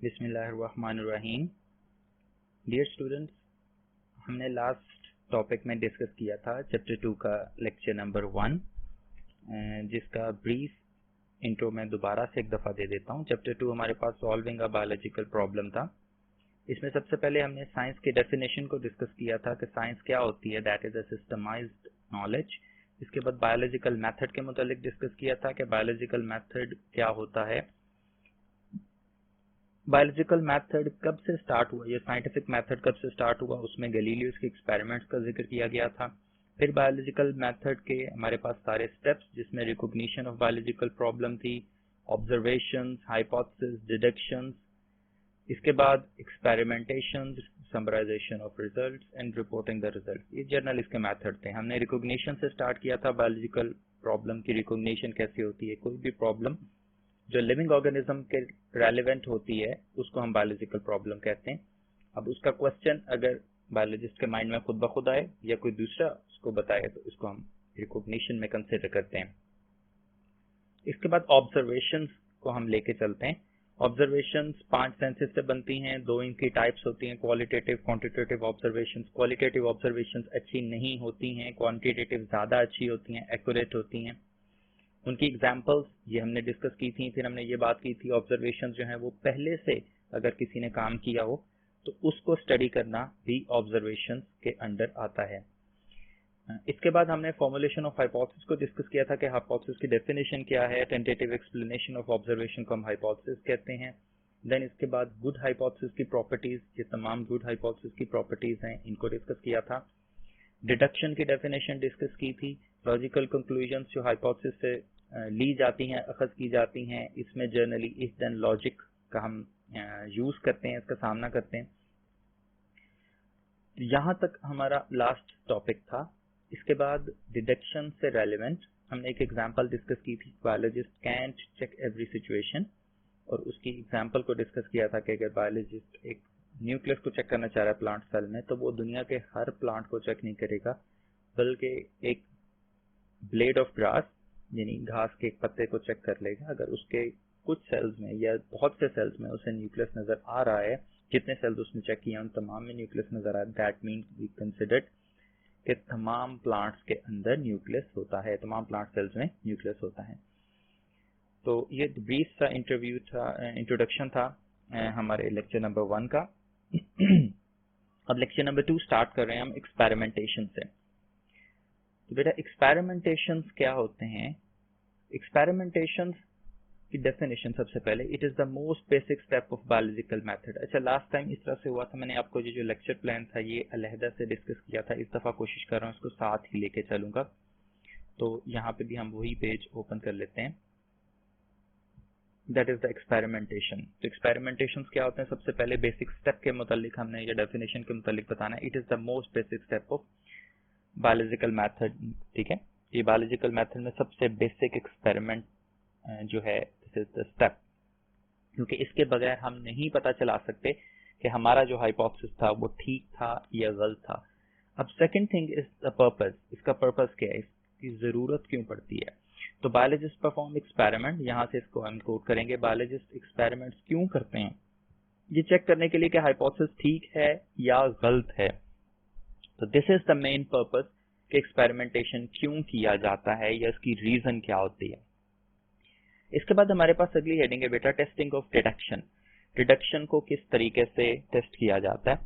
बिस्मिल्लाहिर्रहमानिर्रहीम। Dear students, हमने last topic में डिस्कस किया था चैप्टर 2 का लेक्चर नंबर 1, जिसका ब्रीफ इंट्रो मैं दोबारा से एक दफ़ा दे देता हूँ। चैप्टर 2 हमारे पास सॉल्विंग अ बायोलॉजिकल प्रॉब्लम था। इसमें सबसे पहले हमने साइंस की डेफिनेशन को डिस्कस किया था कि साइंस क्या होती है, that is a systemised knowledge. इसके बाद बायोलॉजिकल मेथड के मुतालिक डिस्कस किया था कि बायोलॉजिकल मेथड क्या होता है, बायोलॉजिकल मेथड कब से स्टार्ट हुआ, ये साइंटिफिक मेथड कब से स्टार्ट हुआ, उसमें गैलीलियो के एक्सपेरिमेंट्स का जिक्र किया गया था। फिर बायोलॉजिकल मेथड के हमारे पास सारे स्टेप्स, जिसमें रिकॉग्निशन ऑफ बायोलॉजिकल प्रॉब्लम थी, ऑब्जर्वेशंस, हाइपोथेसिस, डिडक्शंस, इसके बाद experimentation, summarization of results and reporting the results. ये जर्नल इसके मेथड थे। हमने रिकॉग्निशन से स्टार्ट किया था, बायोलॉजिकल प्रॉब्लम की रिकॉग्निशन कैसे होती है। कोई भी प्रॉब्लम जो लिविंग ऑर्गेनिज्म के रेलेवेंट होती है उसको हम बायोलॉजिकल प्रॉब्लम कहते हैं। अब उसका क्वेश्चन अगर बायोलॉजिस्ट के माइंड में खुद ब खुद आए या कोई दूसरा उसको बताए तो इसको हम रिकॉग्निशन में कंसिडर करते हैं। इसके बाद ऑब्जर्वेशंस को हम लेके चलते हैं। ऑब्जर्वेशंस 5 सेंसेस से बनती हैं, 2 इनकी टाइप्स होती हैं, qualitative, quantitative observations. Qualitative observations अच्छी नहीं होती हैं, क्वांटिटेटिव ज्यादा अच्छी होती हैं, एक्यूरेट होती हैं। उनकी एग्जाम्पल्स ये हमने डिस्कस की थी। फिर हमने ये बात की थी ऑब्जर्वेशन जो है वो पहले से अगर किसी ने काम किया हो तो उसको स्टडी करना भी ऑब्जर्वेशन के अंडर आता है। इसके बाद हमने फॉर्मुलेशन ऑफ हाइपोथेसिस को डिस्कस किया था कि हाइपोथेसिस की डेफिनेशन क्या है। टेंटेटिव एक्सप्लेनेशन ऑफ ऑब्जर्वेशन को हम हाइपोथेसिस कहते हैं। देन इसके बाद गुड हाइपोथेसिस की प्रॉपर्टीज, ये तमाम गुड हाइपोथेसिस की प्रॉपर्टीज हैं, इनको डिस्कस किया था। डिडक्शन की डेफिनेशन डिस्कस की थी। लॉजिकल कंक्लूजन्स जो हाइपोथेसिस से ली जाती हैं, अखज़ की जाती हैं, इसमें जनरली इफ देन लॉजिक का हम यूज करते हैं, इसका सामना करते हैं। यहाँ तक हमारा लास्ट टॉपिक था। इसके बाद डिडक्शन से रेलेवेंट हमने एक एग्जांपल डिस्कस की थी, biologist can't check every situation, और उसकी एग्जांपल को डिस्कस किया था कि अगर बायोलॉजिस्ट एक न्यूक्लियस को चेक करना चाह रहा है प्लांट सेल में, तो वो दुनिया के हर प्लांट को चेक नहीं करेगा, बल्कि एक ब्लेड ऑफ ग्रास यानी घास के एक पत्ते को चेक कर लेगा। अगर उसके कुछ सेल्स में या बहुत से सेल्स में उसे न्यूक्लियस नजर आ रहा है, जितने सेल्स उसने चेक किए उन तमाम में न्यूक्लियस नजर आ रहा है, दैट मीन्स वी कंसिडर्ड कि तमाम प्लांट्स के अंदर न्यूक्लियस होता है, तमाम प्लांट सेल्स में न्यूक्लियस होता है। तो ये ब्रीफ सा इंट्रोडक्शन था हमारे लेक्चर नंबर 1 का। अब लेक्चर नंबर 2 स्टार्ट कर रहे हैं हम एक्सपेरिमेंटेशन से। तो बेटा एक्सपेरिमेंटेशंस क्या होते हैं? एक्सपेरिमेंटेशंस की डेफिनेशन सबसे पहले, it is the most basic step of biological method. अच्छा, लास्ट टाइम इस तरह से हुआ था, मैंने आपको ये जो लेक्चर प्लान था ये अलहदा से डिस्कस किया था। इस दफा कोशिश कर रहा हूँ इसको साथ ही लेके चलूंगा। तो यहाँ पे भी हम वही पेज ओपन कर लेते हैं, दैट इज द एक्सपेरिमेंटेशन। तो एक्सपेरिमेंटेशन क्या होते हैं? सबसे पहले बेसिक स्टेप के मुतालिक हमने ये डेफिनेशन के मुतालिक बताना है। It is the most basic step of biological method. ठीक है, ये बायोलॉजिकल मेथड में सबसे बेसिक एक्सपेरिमेंट जो है दिस इज द स्टेप, क्योंकि इसके बगैर हम नहीं पता चला सकते कि हमारा जो हाइपोथेसिस था वो ठीक था या गलत था। अब second thing is the purpose. इसका पर्पस क्या है, इसकी जरूरत क्यों पड़ती है? तो बायोलॉजिस्ट परफॉर्म एक्सपेरिमेंट, यहाँ से इसको हम कोट करेंगे। बायोलॉजिस्ट एक्सपेरिमेंट्स क्यों करते हैं? ये चेक करने के लिए कि हाइपोथेसिस ठीक है या गलत है। तो this is the main purpose कि एक्सपेरिमेंटेशन क्यों किया जाता है या इसकी रीजन क्या होती है। इसके बाद हमारे पास अगली हेडिंग है बेटा टेस्टिंग ऑफ डिडक्शन। डिडक्शन को किस तरीके से टेस्ट किया जाता है?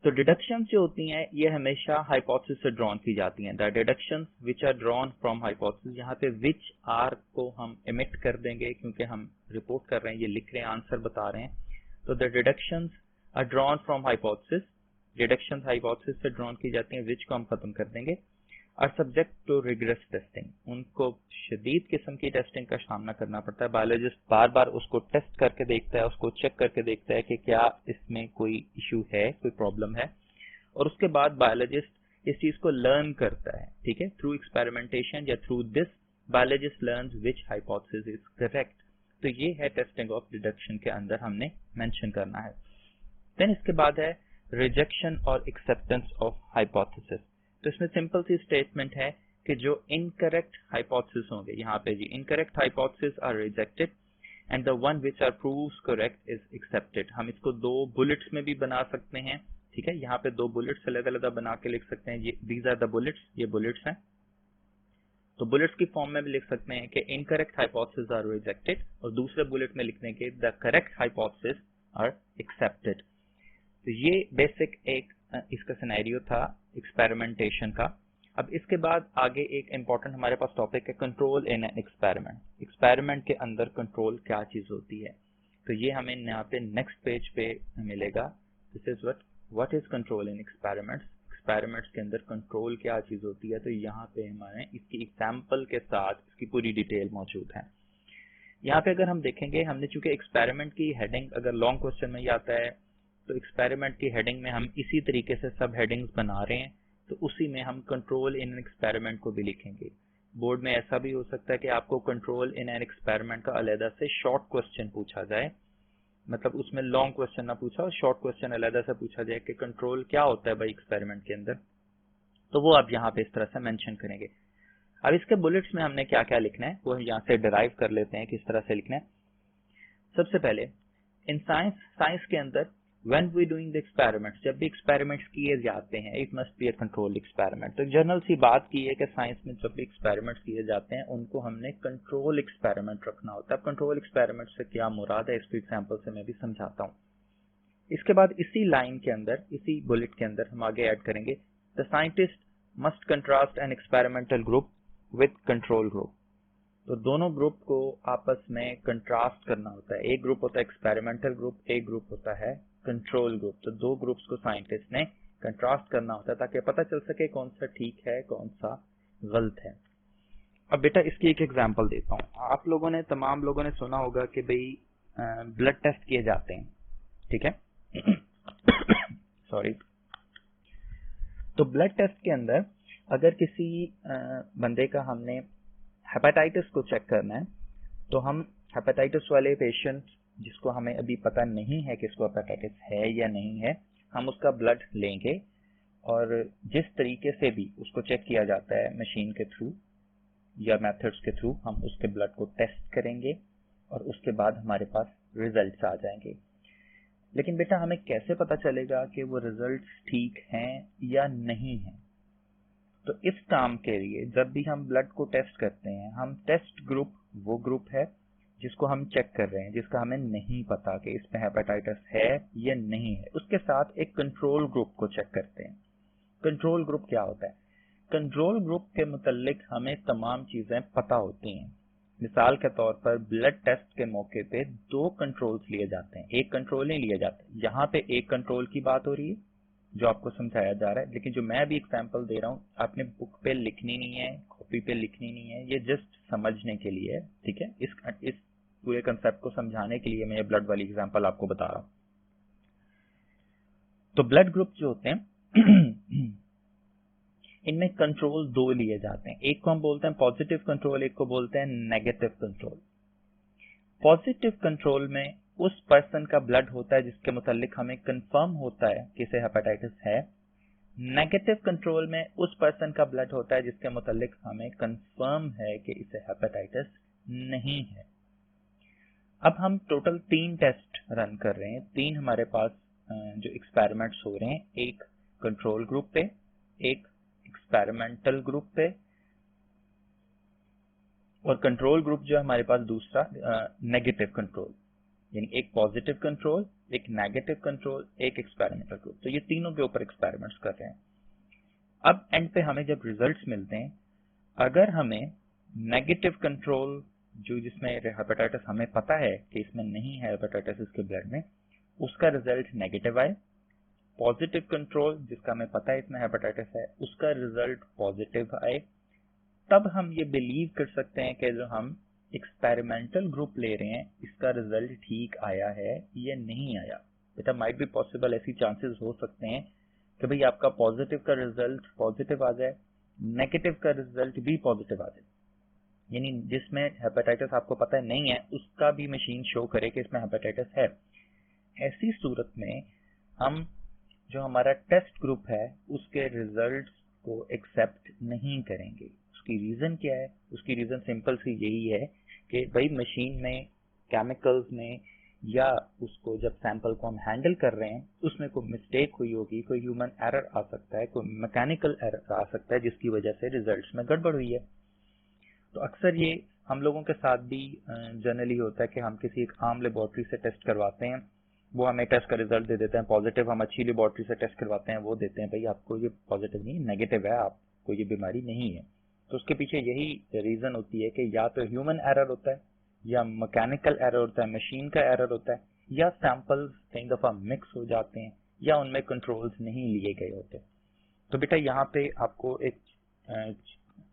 तो डिडक्शन जो होती हैं ये हमेशा हाइपोथेसिस से ड्रॉन की जाती हैं। The deductions which are drawn from hypothesis, यहाँ पे विच आर को हम एमिट कर देंगे क्योंकि हम रिपोर्ट कर रहे हैं, ये लिख रहे हैं, आंसर बता रहे हैं। तो the deductions are drawn from hypothesis, deduction hypothesis से ड्रॉन की जाती हैं, विच को हम खत्म कर देंगे। Are subject to rigorous testing, उनको शदीद किस्म की टेस्टिंग का सामना करना पड़ता है। बायोलॉजिस्ट बार बार उसको टेस्ट करके देखता है, उसको चेक करके देखता है कि क्या इसमें कोई इशू है, कोई प्रॉब्लम है, और उसके बाद बायोलॉजिस्ट इस चीज को लर्न करता है। ठीक है, थ्रू एक्सपेरिमेंटेशन या through this biologist learns which hypothesis is correct. तो ये है टेस्टिंग ऑफ डिडक्शन के अंदर हमने मेंशन करना है। देन इसके बाद है रिजेक्शन और एक्सेप्टेंस ऑफ हाइपोथेसिस। तो इसमें सिंपल सी स्टेटमेंट है कि जो इनकरेक्ट हाइपोथेसिस होंगे, यहाँ पे जी incorrect hypothesis are rejected and the one which are proves correct is accepted. हम इसको दो बुलेट्स में भी बना सकते हैं, ठीक है, यहाँ पे दो बुलेट्स अलग अलग बना के लिख सकते हैं, ये दीज आर द बुलेट्स, ये बुलेट्स हैं। तो बुलेट्स की फॉर्म में भी लिख सकते हैं कि इनकरेक्ट हाइपोथेसिस आर रिजेक्टेड, और दूसरे बुलेट में लिखने के the correct hypothesis are accepted. तो ये बेसिक एक इसका सिनेरियो था एक्सपेरिमेंटेशन का। अब इसके बाद आगे एक इम्पॉर्टेंट हमारे पास टॉपिक है control in an experiment. Experiment के अंदर कंट्रोल क्या चीज होती है, तो ये हमें यहाँ पे नेक्स्ट पेज पे मिलेगा। This is what is control in experiments. Experiments के अंदर कंट्रोल क्या चीज होती है, तो यहाँ पे हमारे इसकी एग्जाम्पल के साथ इसकी पूरी डिटेल मौजूद है। यहाँ पे अगर हम देखेंगे, हमने चूंकि एक्सपेरिमेंट की हेडिंग अगर लॉन्ग क्वेश्चन में ही आता है, तो एक्सपेरिमेंट की हेडिंग में हम इसी तरीके से सब हेडिंग्स बना रहे हैं, तो उसी में हम कंट्रोल इन एन एक्सपेरिमेंट को भी लिखेंगे। बोर्ड में ऐसा भी हो सकता है कि आपको कंट्रोल इन एन एक्सपेरिमेंट का अलग से शॉर्ट क्वेश्चन पूछा जाए, मतलब उसमें लॉन्ग क्वेश्चन ना पूछा और शॉर्ट क्वेश्चन अलग से पूछा जाए कि कंट्रोल क्या होता है भाई एक्सपेरिमेंट के अंदर, तो वो आप यहाँ पे इस तरह से मेंशन करेंगे। अब इसके बुलेट्स में हमने क्या क्या लिखना है वो यहाँ से डिराइव कर लेते हैं किस तरह से लिखना है। सबसे पहले इन साइंस के अंदर when we doing the experiments, जब भी एक्सपेरिमेंट्स किए जाते हैं, it must be a controlled experiment. तो जनरल सी बात की है कि साइंस में जब भी एक्सपेरिमेंट्स किए जाते हैं उनको हमने कंट्रोल एक्सपेरिमेंट रखना होता है। अब कंट्रोल एक्सपेरिमेंट से क्या मुराद है, इसको एग्जाम्पल से मैं भी समझाता हूँ। इसके बाद इसी लाइन के अंदर, इसी बुलेट के अंदर हम आगे ऐड करेंगे the scientist must contrast an experimental group with control group. तो दोनों ग्रुप को आपस में कंट्रास्ट करना होता है। एक ग्रुप होता है एक्सपेरिमेंटल ग्रुप, एक ग्रुप होता है कंट्रोल ग्रुप। तो दो ग्रुप्स को साइंटिस्ट ने कंट्रास्ट करना होता है ताकि पता चल सके कौन सा ठीक है कौन सा गलत है। अब बेटा इसकी एक एग्जांपल देता हूँ। आप लोगों ने, तमाम लोगों ने सुना होगा कि भाई ब्लड टेस्ट किए जाते हैं, ठीक है सॉरी। तो ब्लड टेस्ट के अंदर अगर किसी बंदे का हमने हेपेटाइटिस को चेक करना है, तो हम हेपेटाइटिस वाले पेशेंट जिसको हमें अभी पता नहीं है कि इसको हेपेटाइटिस है या नहीं है, हम उसका ब्लड लेंगे और जिस तरीके से भी उसको चेक किया जाता है मशीन के थ्रू या मेथड्स के थ्रू, हम उसके ब्लड को टेस्ट करेंगे और उसके बाद हमारे पास रिजल्ट्स आ जाएंगे। लेकिन बेटा हमें कैसे पता चलेगा कि वो रिजल्ट्स ठीक हैं या नहीं है? तो इस काम के लिए जब भी हम ब्लड को टेस्ट करते हैं, हम टेस्ट ग्रुप वो ग्रुप है जिसको हम चेक कर रहे हैं, जिसका हमें नहीं पता कि इसमें हेपेटाइटिस है या नहीं है, उसके साथ एक कंट्रोल ग्रुप को चेक करते हैं। कंट्रोल ग्रुप क्या होता है? कंट्रोल ग्रुप के मुतालिक हमें तमाम चीजें पता होती हैं। मिसाल के तौर पर ब्लड टेस्ट के मौके पे दो कंट्रोल्स लिए जाते हैं, एक कंट्रोल नहीं लिया जाता। यहाँ पे एक कंट्रोल की बात हो रही है जो आपको समझाया जा रहा है, लेकिन जो मैं अभी एग्जांपल दे रहा हूँ आपने बुक पे लिखनी नहीं है, कॉपी पे लिखनी नहीं है, ये जस्ट समझने के लिए है, ठीक है। इस पूरे कंसेप्ट को समझाने के लिए मैं ये ब्लड वाली एग्जांपल आपको बता रहा हूँ। तो ब्लड ग्रुप जो होते हैं इनमें कंट्रोल दो लिए जाते हैं, एक को हम बोलते हैं पॉजिटिव कंट्रोल, एक को बोलते हैं नेगेटिव कंट्रोल। पॉजिटिव कंट्रोल में उस पर्सन का ब्लड होता है जिसके मुतालिक हमें कंफर्म होता है कि इसे हेपेटाइटिस है। नेगेटिव कंट्रोल में उस पर्सन का ब्लड होता है जिसके मुतालिक हमें कंफर्म है कि इसे हेपेटाइटिस नहीं है। अब हम टोटल 3 टेस्ट रन कर रहे हैं, 3 हमारे पास जो एक्सपेरिमेंट्स हो रहे हैं, एक कंट्रोल ग्रुप पे, एक एक्सपेरिमेंटल ग्रुप पे, और कंट्रोल ग्रुप जो हमारे पास दूसरा नेगेटिव कंट्रोल, यानी एक पॉजिटिव कंट्रोल, एक नेगेटिव कंट्रोल, एक एक्सपेरिमेंटल ग्रुप। तो ये तीनों के ऊपर एक्सपेरिमेंट्स कर रहे हैं। अब एंड पे हमें जब रिजल्ट्स मिलते हैं, अगर हमें नेगेटिव कंट्रोल जो जिसमें हेपेटाइटिस हमें पता है कि इसमें नहीं है हेपेटाइटिस इसके ब्लड में, उसका रिजल्ट नेगेटिव आए, पॉजिटिव कंट्रोल जिसका हमें पता है इसमें हेपेटाइटिस है उसका रिजल्ट पॉजिटिव आए, तब हम ये बिलीव कर सकते हैं कि जो हम एक्सपेरिमेंटल ग्रुप ले रहे हैं इसका रिजल्ट ठीक आया है या नहीं आया। बेटा माइट बी पॉसिबल, ऐसी चांसेस हो सकते हैं कि भाई आपका पॉजिटिव का रिजल्ट पॉजिटिव आ जाए, नेगेटिव का रिजल्ट भी पॉजिटिव आ जाए, यानी जिसमें हेपेटाइटिस आपको पता है नहीं है उसका भी मशीन शो करे कि इसमें हेपेटाइटिस है। ऐसी सूरत में हम जो हमारा टेस्ट ग्रुप है उसके रिजल्ट्स को एक्सेप्ट नहीं करेंगे। उसकी रीजन क्या है? उसकी रीजन सिंपल सी यही है कि भाई मशीन में केमिकल्स में या उसको जब सैंपल को हम हैंडल कर रहे हैं उसमें कोई मिस्टेक हुई होगी, कोई ह्यूमन एरर आ सकता है, कोई मैकेनिकल एरर आ सकता है जिसकी वजह से रिजल्ट्स में गड़बड़ हुई है। तो अक्सर ये हम लोगों के साथ भी जनरली होता है कि हम किसी एक आम लेबोरेटरी से टेस्ट करवाते हैं, वो हमें टेस्ट का रिजल्ट दे देते हैं पॉजिटिव, हम अच्छी लेबोरेटरी से टेस्ट करवाते हैं, वो देते हैं भाई आपको ये पॉजिटिव नहीं नेगेटिव है, आपको ये बीमारी नहीं है। तो उसके पीछे यही रीजन होती है कि या तो ह्यूमन एरर होता है या मैकेनिकल एरर होता है, मशीन का एरर होता है, या सैंपल्स कई दफा मिक्स हो जाते हैं या उनमें कंट्रोल्स नहीं लिए गए होते। तो बेटा यहाँ पे आपको एक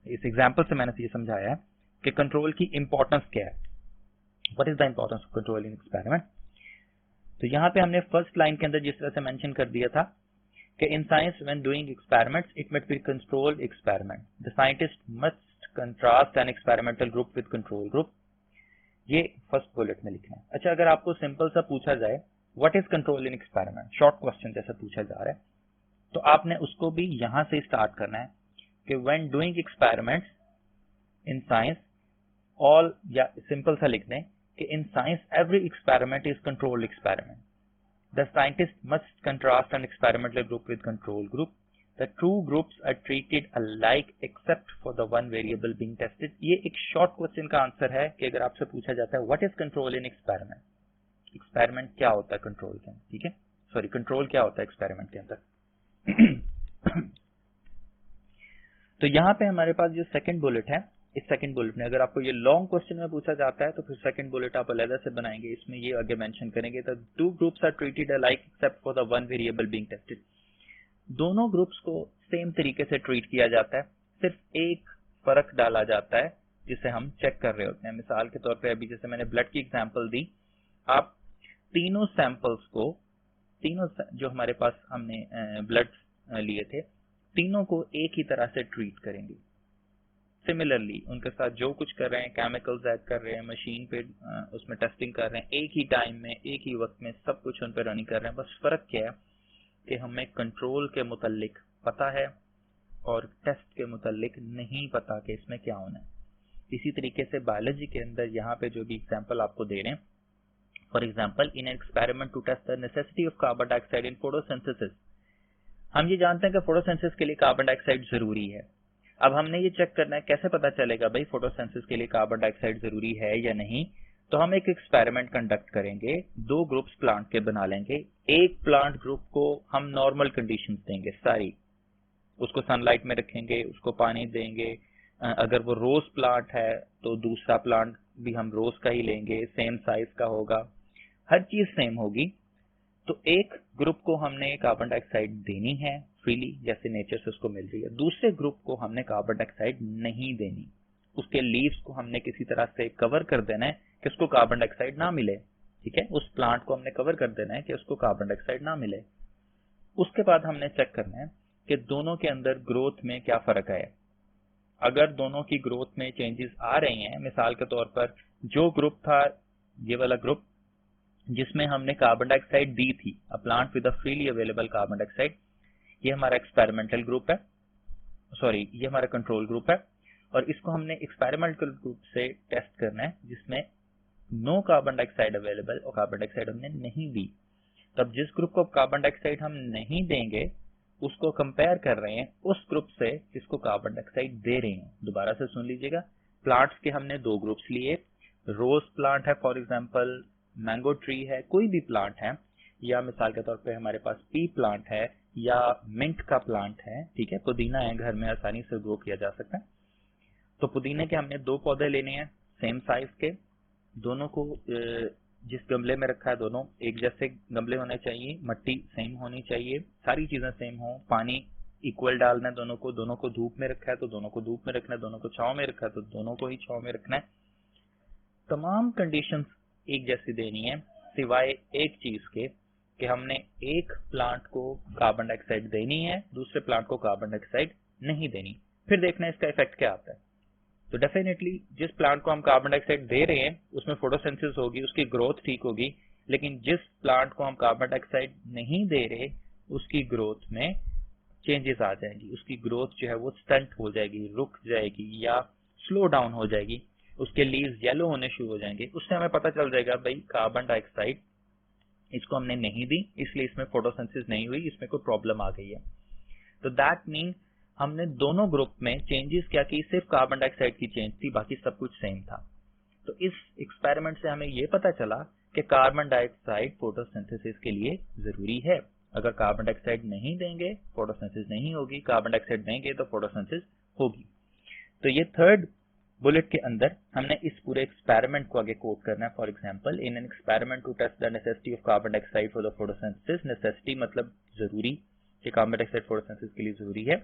इस एग्जाम्पल से मैंने ये समझाया है कि कंट्रोल की इंपॉर्टेंस क्या है, what is the importance of control in experiment. तो यहाँ पे हमने फर्स्ट लाइन के अंदर जिस तरह से मेंशन कर दिया था कि in science when doing experiments it must be controlled experiment, the scientist must contrast an experimental group with control group, ये फर्स्ट बुलेट में लिखना है। अच्छा, अगर आपको सिंपल सा पूछा जाए what is control in experiment, short question जैसा पूछा जा रहा है, तो आपने उसको भी यहां से स्टार्ट करना है कि when doing experiments in science all, या सिंपल सा लिख दें कि in science every experiment is controlled experiment, the scientist must contrast an experimental group with control group, the two groups are treated alike except for the one variable being tested. ये एक short question का answer है कि अगर आपसे पूछा जाता है what is control in experiment, experiment क्या होता है कंट्रोल के अंदर, ठीक है, सॉरी कंट्रोल क्या होता है एक्सपेरिमेंट के अंदर। तो यहाँ पे हमारे पास जो सेकंड बुलेट है, इस सेकंड बुलेट में अगर आपको ये लॉन्ग क्वेश्चन में पूछा जाता है तो फिर सेकंड बुलेट आप अलग से बनाएंगे, इसमें ये आगे मेंशन करेंगे the two groups are treated alike except for the one variable being tested. दोनों ग्रुप्स को सेम तरीके से ट्रीट किया जाता है, सिर्फ एक फर्क डाला जाता है जिसे हम चेक कर रहे होते हैं। मिसाल के तौर पे अभी जैसे मैंने ब्लड की एग्जांपल दी, आप तीनों सैंपल्स को, तीनों जो हमारे पास हमने ब्लड लिए थे, तीनों को एक ही तरह से ट्रीट करेंगे। सिमिलरली उनके साथ जो कुछ कर रहे हैं, केमिकल्स ऐड कर रहे हैं, मशीन पे उसमें टेस्टिंग कर रहे हैं, एक ही टाइम में एक ही वक्त में सब कुछ उन पे रनिंग कर रहे हैं। बस फर्क क्या है कि हमें कंट्रोल के मुतालिक पता है और टेस्ट के मुतालिक नहीं पता कि इसमें क्या होना है। इसी तरीके से बायोलॉजी के अंदर यहाँ पे जो भी एग्जाम्पल आपको दे रहे हैं, for example in experiment to test the necessity of carbon dioxide in photosynthesis, हम ये जानते हैं कि फोटोसिंथेसिस के लिए कार्बन डाइऑक्साइड जरूरी है। अब हमने ये चेक करना है कैसे पता चलेगा भाई फोटोसिंथेसिस के लिए कार्बन डाइऑक्साइड जरूरी है या नहीं। तो हम एक एक्सपेरिमेंट कंडक्ट करेंगे, दो ग्रुप्स प्लांट के बना लेंगे। एक प्लांट ग्रुप को हम नॉर्मल कंडीशंस देंगे सारी, उसको सनलाइट में रखेंगे, उसको पानी देंगे। अगर वो रोज प्लांट है तो दूसरा प्लांट भी हम रोज का ही लेंगे, सेम साइज का होगा, हर चीज सेम होगी। तो एक ग्रुप को हमने कार्बन डाइऑक्साइड देनी है फ्रीली जैसे नेचर से उसको मिल रही है, दूसरे ग्रुप को हमने कार्बन डाइऑक्साइड नहीं देनी, उसके लीव्स को हमने किसी तरह से कवर कर देना है कि उसको कार्बन डाइऑक्साइड ना मिले, ठीक है, उस प्लांट को हमने कवर कर देना है कि उसको कार्बन डाइऑक्साइड ना मिले। उसके बाद हमने चेक करना है कि दोनों के अंदर ग्रोथ में क्या फर्क है। अगर दोनों की ग्रोथ में चेंजेस आ रही हैं, मिसाल के तौर पर जो ग्रुप था, ये वाला ग्रुप जिसमें हमने कार्बन डाइऑक्साइड दी थी, a plant with a freely available carbon dioxide, ये हमारा एक्सपेरिमेंटल ग्रुप है, सॉरी ये हमारा कंट्रोल ग्रुप है, और इसको हमने एक्सपेरिमेंटल ग्रुप से टेस्ट करना है जिसमें नो कार्बन डाइऑक्साइड अवेलेबल और कार्बन डाइऑक्साइड हमने नहीं दी। तब जिस ग्रुप को कार्बन डाइऑक्साइड हम नहीं देंगे उसको कंपेयर कर रहे हैं उस ग्रुप से जिसको कार्बन डाइऑक्साइड दे रहे हैं। दोबारा से सुन लीजिएगा, प्लांट्स के हमने दो ग्रुप्स लिए, रोज प्लांट है फॉर एग्जाम्पल, मैंगो ट्री है, कोई भी प्लांट है, या मिसाल के तौर पे हमारे पास पी प्लांट है या मिंट का प्लांट है, ठीक है, पुदीना है, घर में आसानी से ग्रो किया जा सकता है। तो पुदीने के हमने दो पौधे लेने हैं सेम साइज के, दोनों को जिस गमले में रखा है दोनों एक जैसे गमले होने चाहिए, मट्टी सेम होनी चाहिए, सारी चीजें सेम हो, पानी इक्वल डालना है दोनों को धूप में रखा है तो दोनों को धूप में रखना है, दोनों को छांव में रखा है तो दोनों को ही छांव में रखना है। तमाम कंडीशंस एक जैसी देनी है सिवाय एक चीज के कि हमने एक प्लांट को कार्बन डाइऑक्साइड देनी है, दूसरे प्लांट को कार्बन डाइऑक्साइड नहीं देनी। फिर देखना है इसका इफेक्ट क्या आता है। तो डेफिनेटली जिस प्लांट को हम कार्बन डाइऑक्साइड दे रहे हैं उसमें फोटोसिंथेसिस होगी, उसकी ग्रोथ ठीक होगी, लेकिन जिस प्लांट को हम कार्बन डाइऑक्साइड नहीं दे रहे उसकी ग्रोथ में चेंजेस आ जाएंगी, उसकी ग्रोथ जो है वो स्टंट हो जाएगी, रुक जाएगी या स्लो डाउन हो जाएगी। उसके लीव्स येलो होने शुरू हो जाएंगे, उससे हमें पता चल जाएगा भाई कार्बन डाइऑक्साइड इसको हमने नहीं दी, इसलिए इसमें फोटोसिंथेसिस नहीं हुई, इसमें कोई प्रॉब्लम आ गई है। तो दैट मीन हमने दोनों ग्रुप में चेंजेस क्या की, सिर्फ कार्बन डाइऑक्साइड की चेंज थी, बाकी सब कुछ सेम था। तो इस एक्सपेरिमेंट से हमें ये पता चला कि कार्बन डाइऑक्साइड फोटोसिंथेसिस के लिए जरूरी है। अगर कार्बन डाइऑक्साइड नहीं देंगे फोटोसिंथेसिस नहीं होगी, कार्बन डाइऑक्साइड देंगे तो फोटोसिंथेसिस होगी। तो ये थर्ड बुलेट के अंदर हमने इस पूरे एक्सपेरिमेंट को आगे कोट करना है। For example, in an experiment to test the necessity of carbon dioxide for the photosynthesis, necessity मतलब जरूरी, कि कार्बन डाइऑक्साइड फोटोसिंथेसिस के लिए जरूरी है।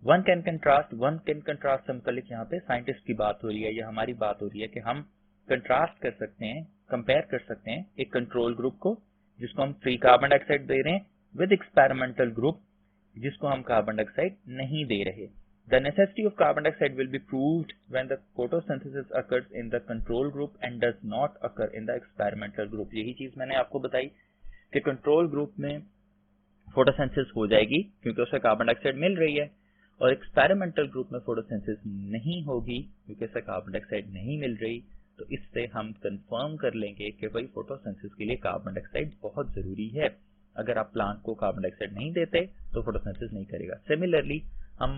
वन कैन कंट्रास्ट से मुतालिक यहाँ पे साइंटिस्ट की बात हो रही है या हमारी बात हो रही है कि हम कंट्रास्ट कर सकते हैं, कंपेयर कर सकते हैं एक कंट्रोल ग्रुप को जिसको हम फ्री कार्बन डाइऑक्साइड दे रहे हैं विद एक्सपेरिमेंटल ग्रुप जिसको हम कार्बन डाइऑक्साइड नहीं दे रहे। The necessity of carbon dioxide will be proved when the photosynthesis occurs in the control group and does not occur in the experimental group। यही चीज मैंने आपको बताई कि कंट्रोल ग्रुप में फोटोसिंथेसिस हो जाएगी क्योंकि उसे कार्बन डाइऑक्साइड मिल रही है, और एक्सपेरिमेंटल ग्रुप में फोटोसिंथेसिस नहीं होगी क्योंकि उसे कार्बन डाइऑक्साइड नहीं मिल रही। तो इससे हम कंफर्म कर लेंगे कि भाई फोटोसिंथेसिस के लिए कार्बन डाइऑक्साइड बहुत जरूरी है। अगर आप प्लांट को कार्बन डाइऑक्साइड नहीं देते तो फोटोसिंथेसिस नहीं करेगा। सिमिलरली हम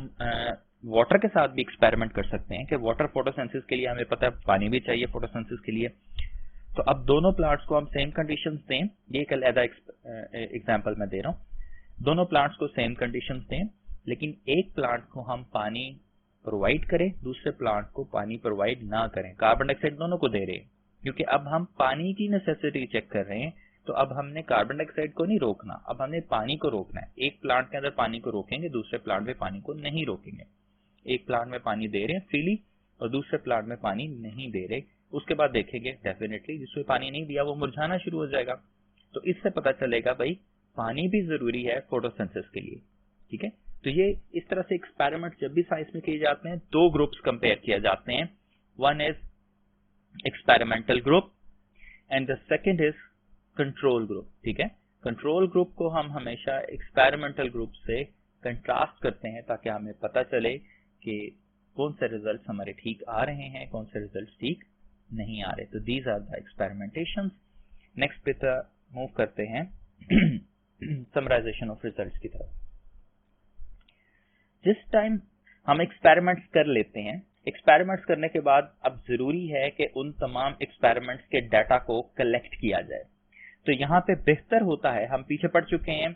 वाटर के साथ भी एक्सपेरिमेंट कर सकते हैं कि वाटर फोटोसिंथेसिस के लिए हमें पता है पानी भी चाहिए फोटोसिंथेसिस के लिए। तो अब दोनों प्लांट्स को हम सेम कंडीशंस दें, ये एक अलग एग्जांपल मैं दे रहा हूँ। दोनों प्लांट्स को सेम कंडीशंस दें, लेकिन एक प्लांट को हम पानी प्रोवाइड करें, दूसरे प्लांट को पानी प्रोवाइड ना करें। कार्बन डाइऑक्साइड दोनों को दे रहे हैं क्योंकि अब हम पानी की नेसेसिटी चेक कर रहे हैं। तो अब हमने कार्बन डाइऑक्साइड को नहीं रोकना, अब हमने पानी को रोकना है। एक प्लांट के अंदर पानी को रोकेंगे, दूसरे प्लांट में पानी को नहीं रोकेंगे। एक प्लांट में पानी दे रहे हैं फ्रीली और दूसरे प्लांट में पानी नहीं दे रहे, उसके बाद देखेंगे डेफिनेटली जिसमें पानी नहीं दिया वो मुरझाना शुरू हो जाएगा। तो इससे पता चलेगा भाई पानी भी जरूरी है फोटोसिंथेसिस के लिए। ठीक है, तो ये इस तरह से एक्सपेरिमेंट जब भी साइंस में किए जाते हैं दो ग्रुप्स कंपेयर किए जाते हैं। One is experimental group and the second is control group. ठीक है, कंट्रोल ग्रुप को हम हमेशा एक्सपेरिमेंटल ग्रुप से कंट्रास्ट करते हैं ताकि हमें पता चले कि कौन से रिजल्ट्स हमारे ठीक आ रहे हैं, कौन से रिजल्ट्स ठीक नहीं आ रहे। तो these are the experimentations. Next पे मूव करते हैं समराइजेशन ऑफ रिजल्ट्स की तरफ। जिस टाइम हम एक्सपेरिमेंट्स कर लेते हैं, एक्सपेरिमेंट्स करने के बाद अब जरूरी है कि उन तमाम एक्सपेरिमेंट्स के डाटा को कलेक्ट किया जाए। तो यहाँ पे बेहतर होता है, हम पीछे पढ़ चुके हैं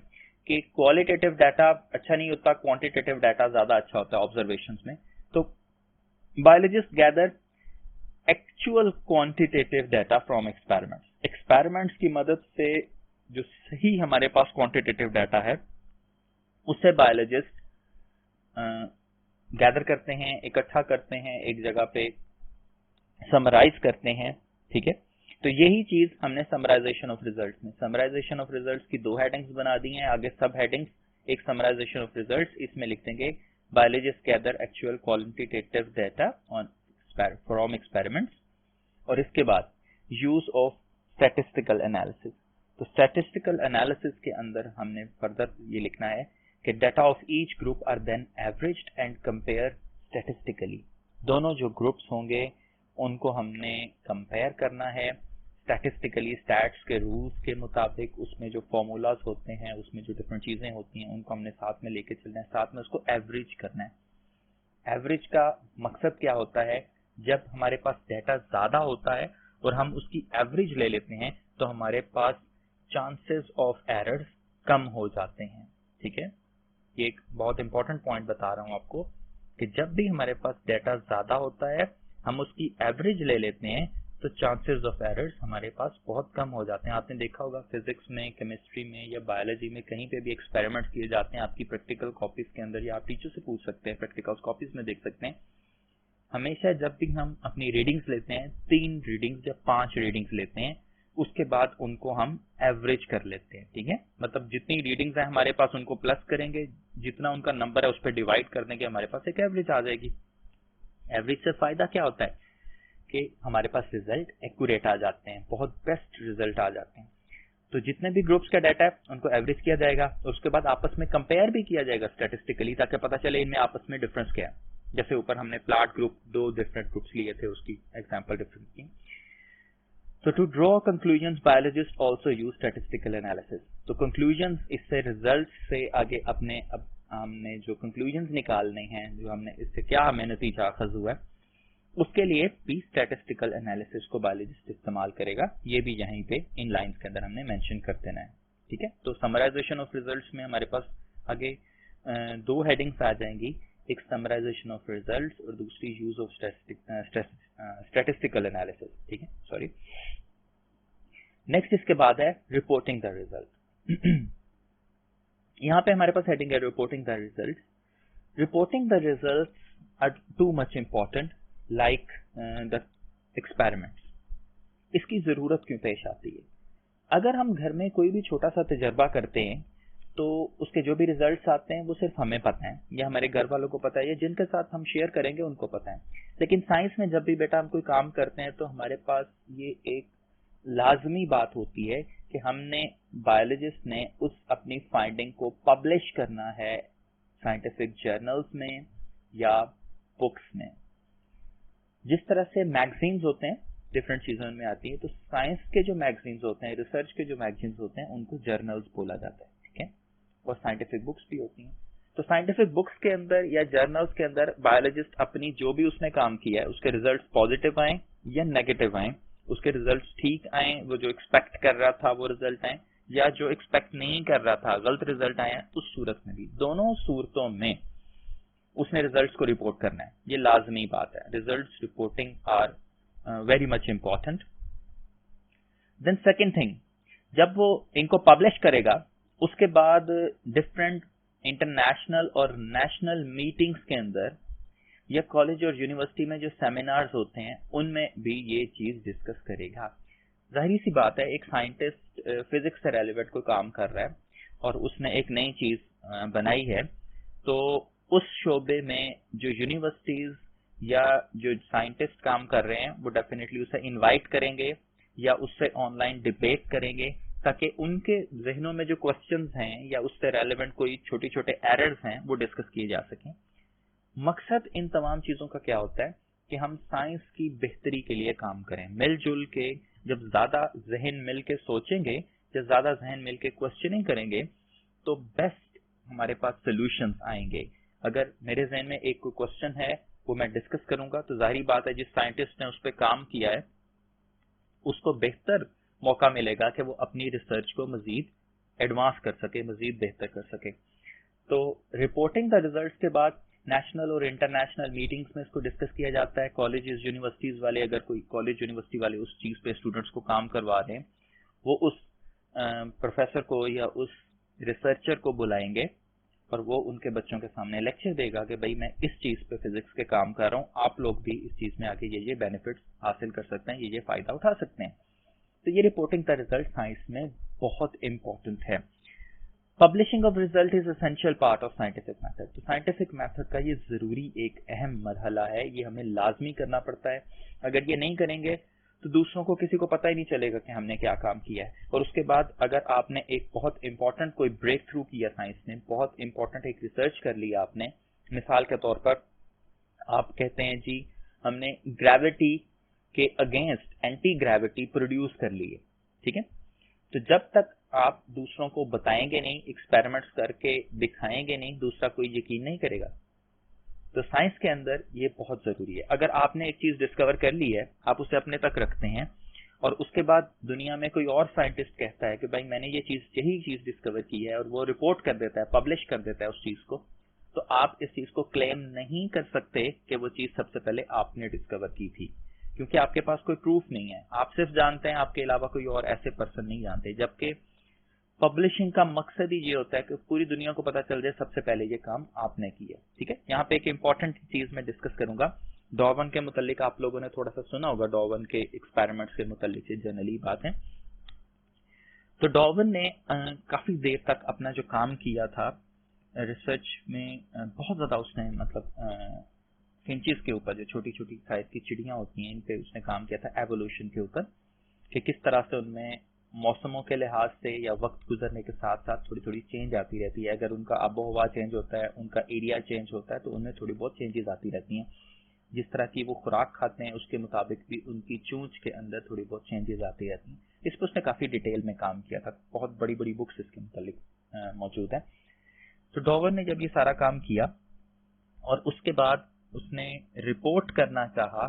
कि क्वालिटेटिव डाटा अच्छा नहीं होता, क्वांटिटेटिव डाटा ज्यादा अच्छा होता है ऑब्जर्वेशंस में। तो biologist gather actual quantitative data from experiments. Experiments की मदद से जो सही हमारे पास क्वांटिटेटिव डाटा है उससे बायोलॉजिस्ट गैदर करते हैं, इकट्ठा करते हैं, एक जगह पे समराइज करते हैं। ठीक है, तो यही चीज हमने समराइजेशन ऑफ रिजल्ट्स में, समराइजेशन ऑफ रिजल्ट्स की दो हेडिंग्स बना दी हैं, आगे सब हेडिंग्स एक समराइजेशन ऑफ रिजल्ट्स, इसमें लिख देंगे biologist gather actual qualitative data on from experiments, और इसके बाद यूज ऑफ स्टैटिस्टिकल एनालिसिस। तो स्टैटिस्टिकल एनालिसिस के अंदर हमने फर्दर ये लिखना है कि data of each group are then averaged and compare statistically. दोनों जो ग्रुप्स होंगे उनको हमने कंपेयर करना है स्टैटिस्टिकली, स्टैट्स के रूल्स के मुताबिक। उसमें जो फॉर्मूलाज होते हैं, उसमें जो डिफरेंट चीजें होती हैं उनको हमने साथ में लेके चलना है, साथ में उसको एवरेज करना है। एवरेज का मकसद क्या होता है, जब हमारे पास डाटा ज्यादा होता है और हम उसकी एवरेज ले लेते हैं तो हमारे पास चांसेस ऑफ एरर्स कम हो जाते हैं। ठीक है, ये एक बहुत इंपॉर्टेंट पॉइंट बता रहा हूं आपको कि जब भी हमारे पास डाटा ज्यादा होता है हम उसकी एवरेज ले लेते हैं तो चांसेस ऑफ एरर्स हमारे पास बहुत कम हो जाते हैं। आपने देखा होगा फिजिक्स में, केमिस्ट्री में या बायोलॉजी में कहीं पे भी एक्सपेरिमेंट्स किए जाते हैं, आपकी प्रैक्टिकल कॉपीज के अंदर या आप टीचर से पूछ सकते हैं, प्रैक्टिकल कॉपीज में देख सकते हैं। हमेशा जब भी हम अपनी रीडिंग्स लेते हैं, 3 रीडिंग्स या 5 रीडिंग्स लेते हैं, उसके बाद उनको हम एवरेज कर लेते हैं। ठीक है, मतलब जितनी रीडिंग्स है हमारे पास उनको प्लस करेंगे, जितना उनका नंबर है उस पर डिवाइड कर देंगे, हमारे पास एक एवरेज आ जाएगी। एवरेज से फायदा क्या होता है कि हमारे पास रिजल्ट एक्यूरेट आ जाते हैं, बहुत बेस्ट रिजल्ट आ जाते हैं। तो जितने भी ग्रुप्स का डाटा है उनको एवरेज किया जाएगा और उसके बाद आपस में कंपेयर भी किया जाएगा स्टैटिस्टिकली, ताकि पता चले इनमें आपस में डिफरेंस क्या है। जैसे ऊपर हमने प्लॉट ग्रुप 2 डिफरेंट ग्रुप्स लिए थे, उसकी एग्जांपल डिफरेंट की। तो to draw conclusions biologist also use statistical analysis. तो कंक्लूजन्स, इससे रिजल्ट से आगे अपने हमने जो कंक्लूजन्स निकालने हैं, जो हमने इससे क्या हमें नतीजा अखज हुआ है, उसके लिए भी स्टैटिस्टिकल एनालिसिस को बायोलॉजिस्ट इस्तेमाल करेगा। ये भी यहीं पे इन लाइंस के अंदर हमने मेंशन कर देना है, ठीक है। तो समराइजेशन ऑफ रिजल्ट्स में हमारे पास आगे 2 हेडिंग्स आ जाएंगी, एक समराइजेशन ऑफ रिजल्ट्स और दूसरी यूज ऑफ स्टैटिस्टिकल एनालिसिस, ठीक है, सॉरी। नेक्स्ट इसके बाद है रिपोर्टिंग द रिजल्ट। यहाँ पे हमारे पास हेडिंग है reporting the result. Reporting the result are too much important like the experiments. इसकी जरूरत क्यों पेश आती है? अगर हम घर में कोई भी छोटा सा तजर्बा करते हैं तो उसके जो भी रिजल्ट्स आते हैं वो सिर्फ हमें पता है या हमारे घर वालों को पता है या जिनके साथ हम शेयर करेंगे उनको पता है। लेकिन साइंस में जब भी बेटा हम कोई काम करते हैं तो हमारे पास ये एक लाजमी बात होती है कि हमने बायोलॉजिस्ट ने उस अपनी फाइंडिंग को पब्लिश करना है साइंटिफिक जर्नल्स में या बुक्स में। जिस तरह से मैगजीन्स होते हैं डिफरेंट चीजों में आती है, तो साइंस के जो मैगजीन्स होते हैं, रिसर्च के जो मैगजीन्स होते हैं, उनको जर्नल्स बोला जाता है, ठीक है। और साइंटिफिक बुक्स भी होती हैं। तो साइंटिफिक बुक्स के अंदर या जर्नल्स के अंदर बायोलॉजिस्ट अपनी जो भी उसने काम किया है उसके रिजल्ट पॉजिटिव आए या नेगेटिव आए, उसके रिजल्ट ठीक आए, वो जो एक्सपेक्ट कर रहा था वो रिजल्ट आए, या जो एक्सपेक्ट नहीं कर रहा था गलत रिजल्ट आए, उस सूरत में भी, दोनों सूरतों में उसने रिजल्ट्स को रिपोर्ट करना है। ये लाजमी बात है। Results reporting are very much important. Then second thing, जब वो इनको पब्लिश करेगा उसके बाद डिफरेंट इंटरनेशनल और नेशनल मीटिंग्स के अंदर या कॉलेज और यूनिवर्सिटी में जो सेमिनार्स होते हैं उनमें भी ये चीज डिस्कस करेगा। जाहिर सी बात है, एक साइंटिस्ट फिजिक्स से रेलेवेंट कोई काम कर रहा है और उसने एक नई चीज बनाई है, तो उस शोबे में जो यूनिवर्सिटीज या जो साइंटिस्ट काम कर रहे हैं वो डेफिनेटली उसे इनवाइट करेंगे या उससे ऑनलाइन डिबेट करेंगे, ताकि उनके जहनों में जो क्वेश्चंस हैं या उससे रेलेवेंट कोई छोटे छोटे एरर्स हैं वो डिस्कस किए जा सकें। मकसद इन तमाम चीजों का क्या होता है कि हम साइंस की बेहतरी के लिए काम करें, मिलजुल के। जब ज्यादा जहन मिल के सोचेंगे, जब ज्यादा जहन मिल के क्वेश्चनिंग करेंगे तो बेस्ट हमारे पास सोल्यूशंस आएंगे। अगर मेरे जहन में एक कोई क्वेश्चन है वो मैं डिस्कस करूंगा तो जाहिर बात है जिस साइंटिस्ट ने उस पर काम किया है उसको बेहतर मौका मिलेगा कि वो अपनी रिसर्च को मजीद एडवांस कर सके, मजीद बेहतर कर सके। तो रिपोर्टिंग द रिजल्ट्स के बाद नेशनल और इंटरनेशनल मीटिंग्स में इसको डिस्कस किया जाता है। कॉलेजेस यूनिवर्सिटीज वाले, अगर कोई कॉलेज यूनिवर्सिटी वाले उस चीज पे स्टूडेंट्स को काम करवा रहे हैं, वो उस प्रोफेसर को या उस रिसर्चर को बुलाएंगे और वो उनके बच्चों के सामने लेक्चर देगा कि भाई मैं इस चीज पे फिजिक्स के काम कर रहा हूँ, आप लोग भी इस चीज में आके ये बेनिफिट्स हासिल कर सकते हैं, ये फायदा उठा सकते हैं। तो ये रिपोर्टिंग द रिजल्ट साइंस में बहुत इंपॉर्टेंट है। Publishing of result is essential part of scientific method. तो साइंटिफिक मेथड का ये जरूरी एक अहम मरहला है, ये हमें लाजमी करना पड़ता है। अगर ये नहीं करेंगे तो दूसरों को, किसी को पता ही नहीं चलेगा कि हमने क्या काम किया है। और उसके बाद अगर आपने एक बहुत इंपॉर्टेंट कोई ब्रेक थ्रू किया साइंस में, बहुत इंपॉर्टेंट एक रिसर्च कर लिया आपने, मिसाल के तौर पर आप कहते हैं जी हमने ग्रेविटी के अगेंस्ट एंटी ग्रेविटी प्रोड्यूस कर ली है, ठीक है। तो जब तक आप दूसरों को बताएंगे नहीं, एक्सपेरिमेंट्स करके दिखाएंगे नहीं, दूसरा कोई यकीन नहीं करेगा। तो साइंस के अंदर ये बहुत जरूरी है। अगर आपने एक चीज डिस्कवर कर ली है, आप उसे अपने तक रखते हैं और उसके बाद दुनिया में कोई और साइंटिस्ट कहता है कि भाई मैंने यही चीज डिस्कवर की है, और वो रिपोर्ट कर देता है, पब्लिश कर देता है उस चीज को, तो आप इस चीज को क्लेम नहीं कर सकते कि वो चीज सबसे पहले आपने डिस्कवर की थी, क्योंकि आपके पास कोई प्रूफ नहीं है। आप सिर्फ जानते हैं, आपके अलावा कोई और ऐसे पर्सन नहीं जानते। जबकि पब्लिशिंग का मकसद ही ये होता है कि पूरी दुनिया को पता चल जाए सबसे पहले ये काम आपने किया, ठीक है। यहाँ पे एक इंपॉर्टेंट चीज मैं डिस्कस करूंगा। डॉर्विन के मुतालिक आप लोगों ने थोड़ा सा सुना होगा, डॉर्विन के एक्सपेरिमेंट्स के मुतालिक जनरली बात है। तो डॉर्विन ने काफी देर तक अपना जो काम किया था रिसर्च में, बहुत ज्यादा उसने मतलब फिंचेस के ऊपर, जो छोटी छोटी साइज की चिड़ियां होती हैं, इन पे उसने काम किया था एवोल्यूशन के ऊपर, कि किस तरह से उनमें मौसमों के लिहाज से या वक्त गुजरने के साथ साथ थोड़ी थोड़ी चेंज आती रहती है। अगर उनका आबो हवा चेंज होता है, उनका एरिया चेंज होता है, तो उनमें थोड़ी बहुत चेंजेस आती रहती हैं। जिस तरह की वो खुराक खाते हैं उसके मुताबिक भी उनकी चूंच के अंदर थोड़ी बहुत चेंजेस आती रहती हैं। इस पर उसने काफ़ी डिटेल में काम किया था, बहुत बड़ी बड़ी बुक्स इसके मुतालिक मौजूद हैं। तो डार्विन ने जब ये सारा काम किया और उसके बाद उसने रिपोर्ट करना चाहा,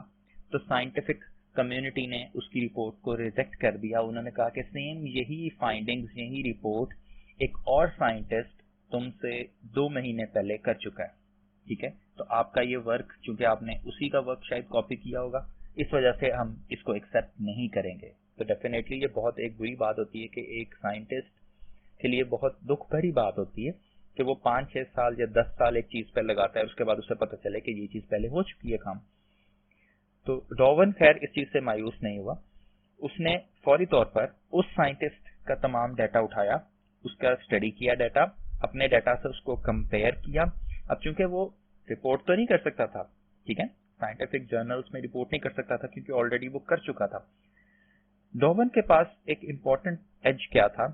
तो साइंटिफिक कम्युनिटी ने उसकी रिपोर्ट को रिजेक्ट कर दिया। उन्होंने कहा कि सेम यही फाइंडिंग्स, यही रिपोर्ट एक और साइंटिस्ट तुमसे 2 महीने पहले कर चुका है, ठीक है, तो आपका ये वर्क, चूंकि आपने उसी का वर्क शायद कॉपी किया होगा, इस वजह से हम इसको एक्सेप्ट नहीं करेंगे। तो डेफिनेटली ये बहुत एक बुरी बात होती है कि एक साइंटिस्ट के लिए बहुत दुख भरी बात होती है कि वो 5-6 साल या 10 साल एक चीज पर लगाता है, उसके बाद उसे पता चले कि ये चीज पहले हो चुकी है काम। तो डार्विन खैर इस चीज से मायूस नहीं हुआ। उसने फौरी तौर पर उस साइंटिस्ट का तमाम डाटा उठाया, उसका स्टडी किया डाटा, अपने डाटा से उसको कंपेयर किया। अब चूंकि वो रिपोर्ट तो नहीं कर सकता था, ठीक है, साइंटिफिक जर्नल्स में रिपोर्ट नहीं कर सकता था क्योंकि ऑलरेडी वो कर चुका था। डार्विन के पास एक इंपॉर्टेंट एज क्या था,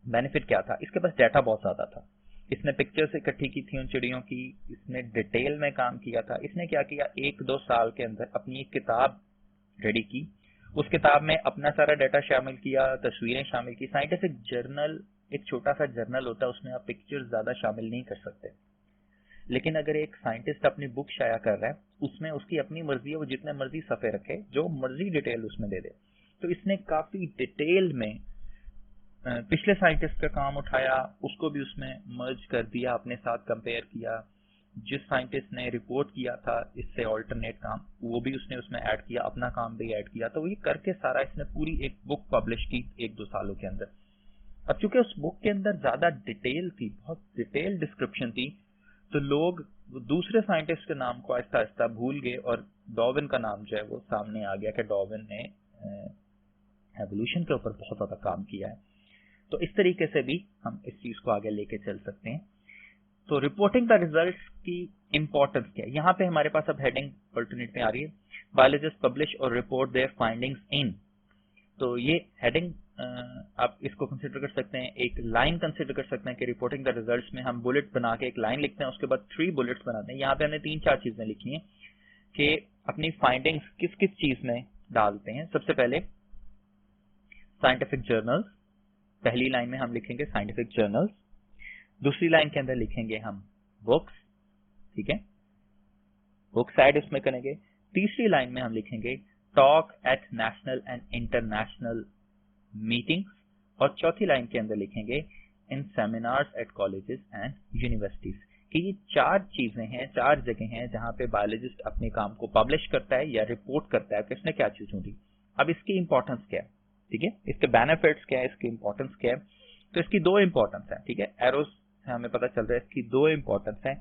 बेनिफिट क्या था, इसके पास डाटा बहुत ज्यादा था। इसने पिक्चर्स इकट्ठी की थी उन चिड़ियों की, इसने डिटेल में काम किया था। इसने क्या किया, 1-2 साल के अंदर अपनी एक किताब रेडी की। उस किताब में अपना सारा डाटा शामिल किया, तस्वीरें शामिल की। साइंटिफिक जर्नल एक छोटा सा जर्नल होता है, उसमें आप पिक्चर्स ज्यादा शामिल नहीं कर सकते, लेकिन अगर एक साइंटिस्ट अपनी बुक शाया कर रहा है, उसमें उसकी अपनी मर्जी है, वो जितने मर्जी सफ़े रखे, जो मर्जी डिटेल उसमें दे दे। तो इसने काफी डिटेल में पिछले साइंटिस्ट का काम उठाया, उसको भी उसमें मर्ज कर दिया, अपने साथ कंपेयर किया। जिस साइंटिस्ट ने रिपोर्ट किया था इससे ऑल्टरनेट काम, वो भी उसने उसमें ऐड किया, अपना काम भी ऐड किया। तो ये करके सारा इसने पूरी एक बुक पब्लिश की 1-2 सालों के अंदर। अब चूंकि उस बुक के अंदर ज्यादा डिटेल थी, बहुत डिटेल डिस्क्रिप्शन थी, तो लोग दूसरे साइंटिस्ट के नाम को आहिस्ता आहिस्ता भूल गए और डार्विन का नाम जो है वो सामने आ गया कि डार्विन ने एवोल्यूशन के ऊपर बहुत ज्यादा काम किया है। तो इस तरीके से भी हम इस चीज को आगे लेके चल सकते हैं। तो रिपोर्टिंग द रिजल्ट्स की इंपॉर्टेंस क्या है, यहाँ पे हमारे पास अब हेडिंग अल्टरनेट में आ रही है, बायोलॉजिस्ट पब्लिश और रिपोर्ट देयर फाइंडिंग्स इन। तो ये हेडिंग आप इसको कंसिडर कर सकते हैं, एक लाइन कंसिडर कर सकते हैं कि रिपोर्टिंग द रिजल्ट्स में हम बुलेट बना के एक लाइन लिखते हैं, उसके बाद 3 बुलेट्स बनाते हैं। यहाँ पे हमने 3-4 चीजें लिखी हैं कि अपनी फाइंडिंग्स किस किस चीज में डालते हैं। सबसे पहले साइंटिफिक जर्नल्स, पहली लाइन में हम लिखेंगे साइंटिफिक जर्नल्स, दूसरी लाइन के अंदर लिखेंगे हम बुक्स, ठीक है, बुक साइड उसमें करेंगे। तीसरी लाइन में हम लिखेंगे talk at national and international meetings, और चौथी लाइन के अंदर लिखेंगे in seminars at colleges and universities. कि ये 4 चीजें हैं, 4 जगह हैं जहां पे बायोलॉजिस्ट अपने काम को पब्लिश करता है या रिपोर्ट करता है कि इसने क्या चीज ढूंढी। अब इसकी इंपॉर्टेंस क्या है, ठीक है, इसके बेनिफिट्स क्या है, इसकी इंपॉर्टेंस क्या है। तो इसकी 2 इंपॉर्टेंस है, ठीक है, एरोस से हमें पता चल रहा है इसकी 2 इंपॉर्टेंस है।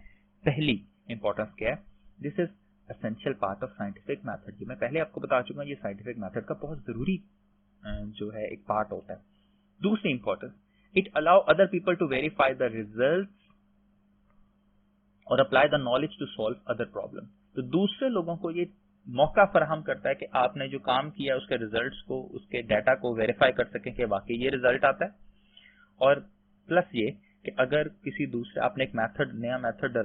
पहली इंपॉर्टेंस क्या है, this is essential part of scientific method. मैं पहले आपको बता चुका हूं, ये साइंटिफिक मेथड का बहुत जरूरी जो है एक पार्ट होता है। दूसरी importance, it allow other people to verify the result और apply the knowledge to solve other problem. तो दूसरे लोगों को ये मौका फराहम करता है कि आपने जो काम किया उसके रिजल्ट्स को, उसके डाटा को वेरीफाई कर सकें कि वाकई ये रिजल्ट आता है। और प्लस ये कि अगर किसी दूसरे, आपने एक मेथड, नया मेथड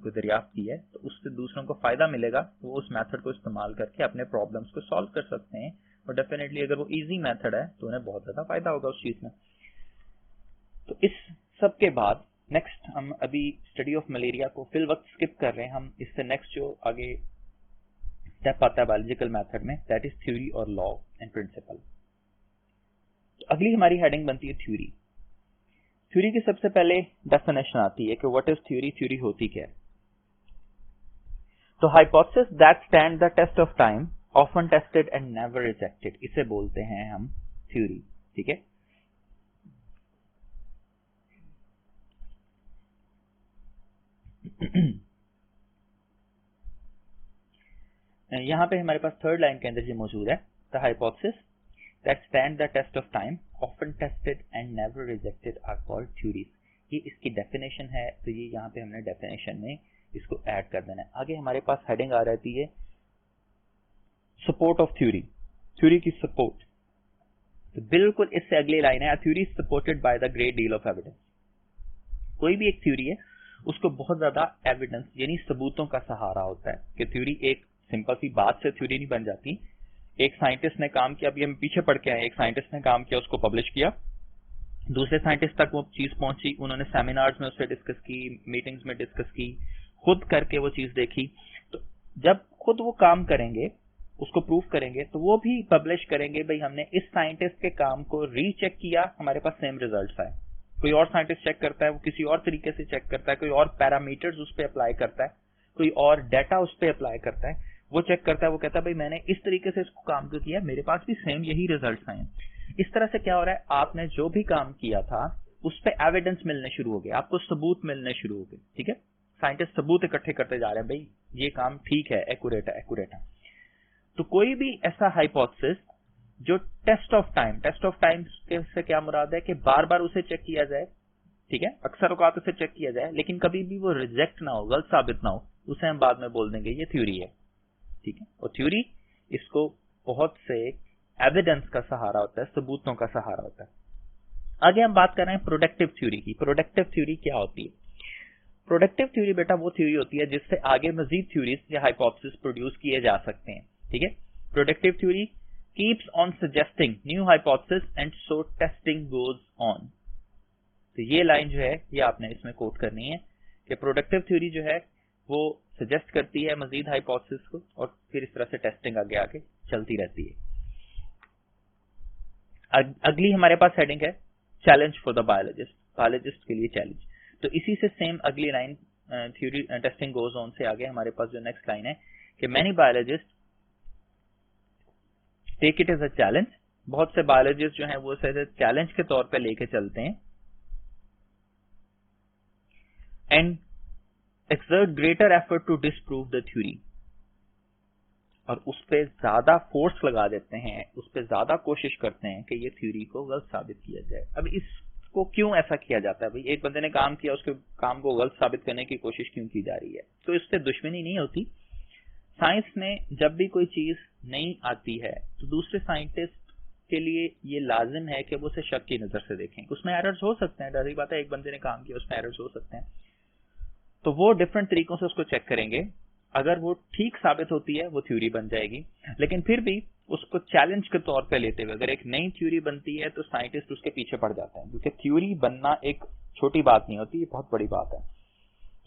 को दरियाफ्त किया है, तो उससे दूसरों को फायदा मिलेगा, तो वो उस मेथड को इस्तेमाल करके अपने प्रॉब्लम्स को सॉल्व कर सकते हैं। और डेफिनेटली अगर वो इजी मेथड है तो उन्हें बहुत ज्यादा फायदा होगा उस चीज में। तो इस सब के बाद नेक्स्ट हम अभी स्टडी ऑफ मलेरिया को फिल वक्त स्किप कर रहे हैं। हम इससे नेक्स्ट जो आगे स्टेप आता है बायोलॉजिकल मेथड में, दैट इज थ्योरी और लॉ एंड प्रिंसिपल। तो अगली हमारी हेडिंग बनती है थ्योरी। थ्योरी की सबसे पहले डेफिनेशन आती है कि व्हाट इज थ्योरी, थ्योरी होती क्या है। तो hypothesis that stand the test of time, often tested and never rejected, इसे बोलते हैं हम थ्योरी, ठीक है। यहां पे हमारे पास 3rd लाइन के अंदर ये मौजूद है, the hypothesis that stand the test of time, often tested and never rejected are called theories. ये इसकी डेफिनेशन है, तो ये यहाँ पे हमने डेफिनेशन में इसको ऐड कर देना है। आगे हमारे पास हेडिंग आ जाती है सपोर्ट ऑफ थ्योरी, थ्योरी की सपोर्ट। तो बिल्कुल इससे अगली लाइन है, theory supported by the great deal of evidence. कोई भी एक थ्योरी है उसको बहुत ज्यादा एविडेंस यानी सबूतों का सहारा होता है कि थ्योरी एक सिंपल सी बात से थ्योरी नहीं बन जाती। एक साइंटिस्ट ने काम किया, अभी हम पीछे पढ़ के आए, एक साइंटिस्ट ने काम किया, उसको पब्लिश किया, दूसरे साइंटिस्ट तक वो चीज पहुंची, उन्होंने सेमिनार्स में उससे डिस्कस की, मीटिंग्स में डिस्कस की, खुद करके वो चीज देखी। तो जब खुद वो काम करेंगे, उसको प्रूव करेंगे, तो वो भी पब्लिश करेंगे, भाई हमने इस साइंटिस्ट के काम को रीचेक किया, हमारे पास सेम रिजल्ट्स आए। कोई और साइंटिस्ट चेक करता है, वो किसी और तरीके से चेक करता है, कोई और पैरामीटर्स उस पर अप्लाई करता है, कोई और डाटा उस पर अप्लाई करता है, वो चेक करता है, वो कहता है भाई मैंने इस तरीके से इसको काम को किया, मेरे पास भी सेम यही रिजल्ट्स आए। इस तरह से क्या हो रहा है, आपने जो भी काम किया था उस पर एविडेंस मिलने शुरू हो गए, आपको सबूत मिलने शुरू हो गए। ठीक है, साइंटिस्ट सबूत इकट्ठे करते जा रहे हैं, भाई ये काम ठीक है, एक्यूरेट है। तो कोई भी ऐसा हाइपोथेसिस जो टेस्ट ऑफ टाइम से क्या मुराद है कि बार बार उसे चेक किया जाए, ठीक है, अक्सर औकात उसे चेक किया जाए, लेकिन कभी भी वो रिजेक्ट ना हो, गलत साबित ना हो, उसे हम बाद में बोल देंगे ये थ्योरी है। ठीक है, और थ्योरी इसको बहुत से एविडेंस का सहारा होता है, सबूतों का सहारा होता है। आगे हम बात कर रहे हैं प्रोडक्टिव थ्योरी की। प्रोडक्टिव थ्योरी क्या होती है? प्रोडक्टिव थ्योरी बेटा वो थ्योरी होती है जिससे आगे मजीद थ्योरीज या हाइपोथेसिस प्रोड्यूस किए जा सकते हैं। ठीक है, productive theory keeps on suggesting new hypothesis and so testing goes on। तो ये लाइन जो है ये आपने इसमें कोट करनी है कि प्रोडक्टिव थ्योरी जो है वो सजेस्ट करती है मजीद हाइपोथेसिस को और फिर इस तरह से टेस्टिंग आगे आगे चलती रहती है। अगली हमारे पास हेडिंग है चैलेंज फॉर द बायोलॉजिस्ट के लिए चैलेंज। तो इसी से सेम अगली line theory testing goes on से आगे हमारे पास जो नेक्स्ट लाइन है कि many biologist take it as a challenge. बहुत से बायोलॉजिस्ट जो हैं वो इसे चैलेंज के तौर पे लेके चलते हैं। And exert greater effort to disprove the theory, और उस पर ज्यादा फोर्स लगा देते हैं, उस पर ज्यादा कोशिश करते हैं कि ये थ्योरी को गलत साबित किया जाए। अब इसको क्यों ऐसा किया जाता है? भाई एक बंदे ने काम किया, उसके काम को गलत साबित करने की कोशिश क्यों की जा रही है? तो इससे दुश्मनी नहीं होती। साइंस में जब भी कोई चीज नहीं आती है तो दूसरे साइंटिस्ट के लिए ये लाजिम है कि वो उसे शक की नजर से देखें। उसमें एरर्स हो सकते हैं, डरी बात है, एक बंदे ने काम किया उसमें एरर्स हो सकते हैं, तो वो डिफरेंट तरीकों से उसको चेक करेंगे। अगर वो ठीक साबित होती है वो थ्योरी बन जाएगी, लेकिन फिर भी उसको चैलेंज के तौर पे लेते हुए अगर एक नई थ्योरी बनती है तो साइंटिस्ट उसके पीछे पड़ जाते हैं, क्योंकि थ्योरी बनना एक छोटी बात नहीं होती, ये बहुत बड़ी बात है।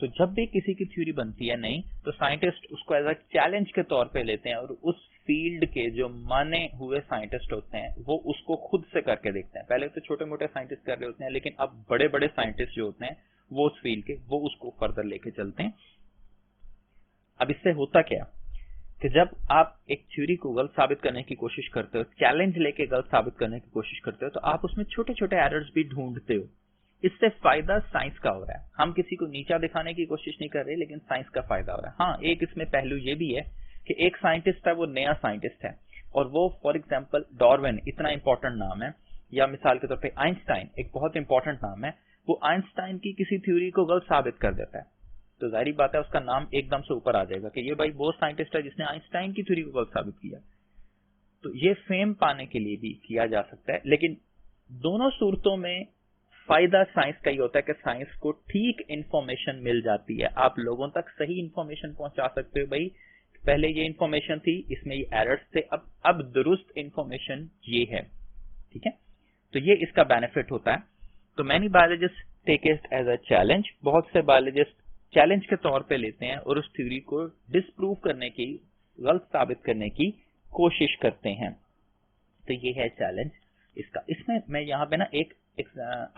तो जब भी किसी की थ्योरी बनती है नहीं तो साइंटिस्ट उसको एज अ चैलेंज के तौर पे लेते हैं, और उस फील्ड के जो माने हुए साइंटिस्ट होते हैं वो उसको खुद से करके देखते हैं। पहले तो छोटे मोटे साइंटिस्ट कर रहे होते हैं, लेकिन अब बड़े बड़े साइंटिस्ट जो होते हैं वो उस फील्ड के वो उसको फर्दर लेके चलते हैं। अब इससे होता क्या कि जब आप एक थ्योरी को गलत साबित करने की कोशिश करते हो, चैलेंज लेके गलत साबित करने की कोशिश करते हो, तो आप उसमें छोटे छोटे एरर्स भी ढूंढते हो। इससे फायदा साइंस का हो रहा है। हम किसी को नीचा दिखाने की कोशिश नहीं कर रहे, लेकिन साइंस का फायदा हो रहा है। हाँ, एक इसमें पहलू ये भी है कि एक साइंटिस्ट है, वो नया साइंटिस्ट है, और वो फॉर एग्जांपल डार्विन इतना इंपॉर्टेंट नाम है, या मिसाल के तौर पे आइंस्टाइन एक बहुत इंपॉर्टेंट नाम है, वो आइंस्टाइन की किसी थ्योरी को गलत साबित कर देता है, तो जाहिर बात है उसका नाम एकदम से ऊपर आ जाएगा कि ये भाई वो साइंटिस्ट है जिसने आइंस्टाइन की थ्योरी को गलत साबित किया। तो ये फेम पाने के लिए भी किया जा सकता है, लेकिन दोनों सूरतों में फायदा साइंस का ही होता है कि साइंस को ठीक इंफॉर्मेशन मिल जाती है, आप लोगों तक सही इंफॉर्मेशन पहुंचा सकते हो। भाई पहले ये इंफॉर्मेशन थी, इसमें ये एरर्स थे, अब दुरुस्त इंफॉर्मेशन ये है। ठीक है, तो ये इसका बेनिफिट होता है। तो many biologist take it as a challenge. बहुत से बायोलॉजिस्ट चैलेंज के तौर पे लेते हैं और उस थ्योरी को डिसप्रूव करने की, गलत साबित करने की कोशिश करते हैं। तो ये है चैलेंज इसका। इसमें मैं यहाँ पे ना एक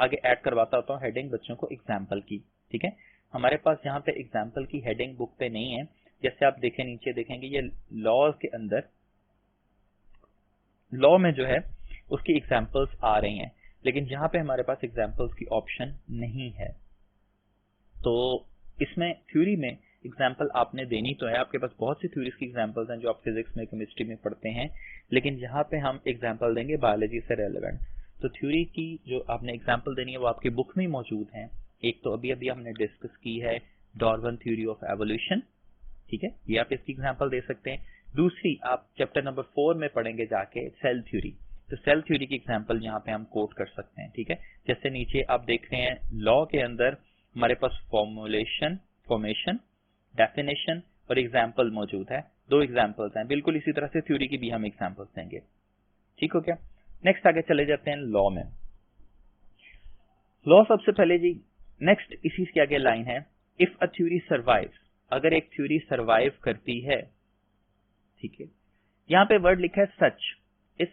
आगे ऐड करवाता होता हूँ हेडिंग बच्चों को एग्जाम्पल की। ठीक है, हमारे पास यहाँ पे एग्जाम्पल की हेडिंग बुक पे नहीं है। जैसे आप देखें, नीचे देखेंगे ये लॉ के अंदर, लॉ में जो है उसकी एग्जाम्पल्स आ रही हैं, लेकिन यहाँ पे हमारे पास एग्जाम्पल्स की ऑप्शन नहीं है। तो इसमें थ्योरी में एग्जाम्पल आपने देनी तो है, आपके पास बहुत सी थ्योरीज की एग्जाम्पल्स हैं जो आप फिजिक्स में, केमिस्ट्री में पढ़ते हैं, लेकिन यहाँ पे हम एग्जाम्पल देंगे बायोलॉजी से रेलेवेंट। तो थ्योरी की जो आपने एग्जाम्पल देनी है वो आपकी बुक में मौजूद है। एक तो अभी अभी हमने डिस्कस की है डार्विन थ्योरी ऑफ एवोल्यूशन, ठीक है, ये आप इसकी एग्जाम्पल दे सकते हैं। दूसरी आप चैप्टर नंबर 4 में पढ़ेंगे जाके सेल थ्योरी। तो सेल थ्योरी की एग्जांपल यहाँ पे हम कोट कर सकते हैं, ठीक है। जैसे नीचे आप देख रहे हैं लॉ के अंदर हमारे पास फॉर्मेशन, डेफिनेशन और एग्जाम्पल मौजूद है। 2 एग्जाम्पल्स हैं, बिल्कुल इसी तरह से थ्योरी की भी हम एग्जाम्पल्स देंगे, ठीक हो गया। नेक्स्ट आगे चले जाते हैं लॉ में। लॉ सबसे पहले जी, नेक्स्ट इसी के आगे लाइन है, इफ अ थ्योरी सर्वाइव्स, अगर एक थ्योरी सर्वाइव करती है, ठीक है। यहाँ पे वर्ड लिखा है सच, इस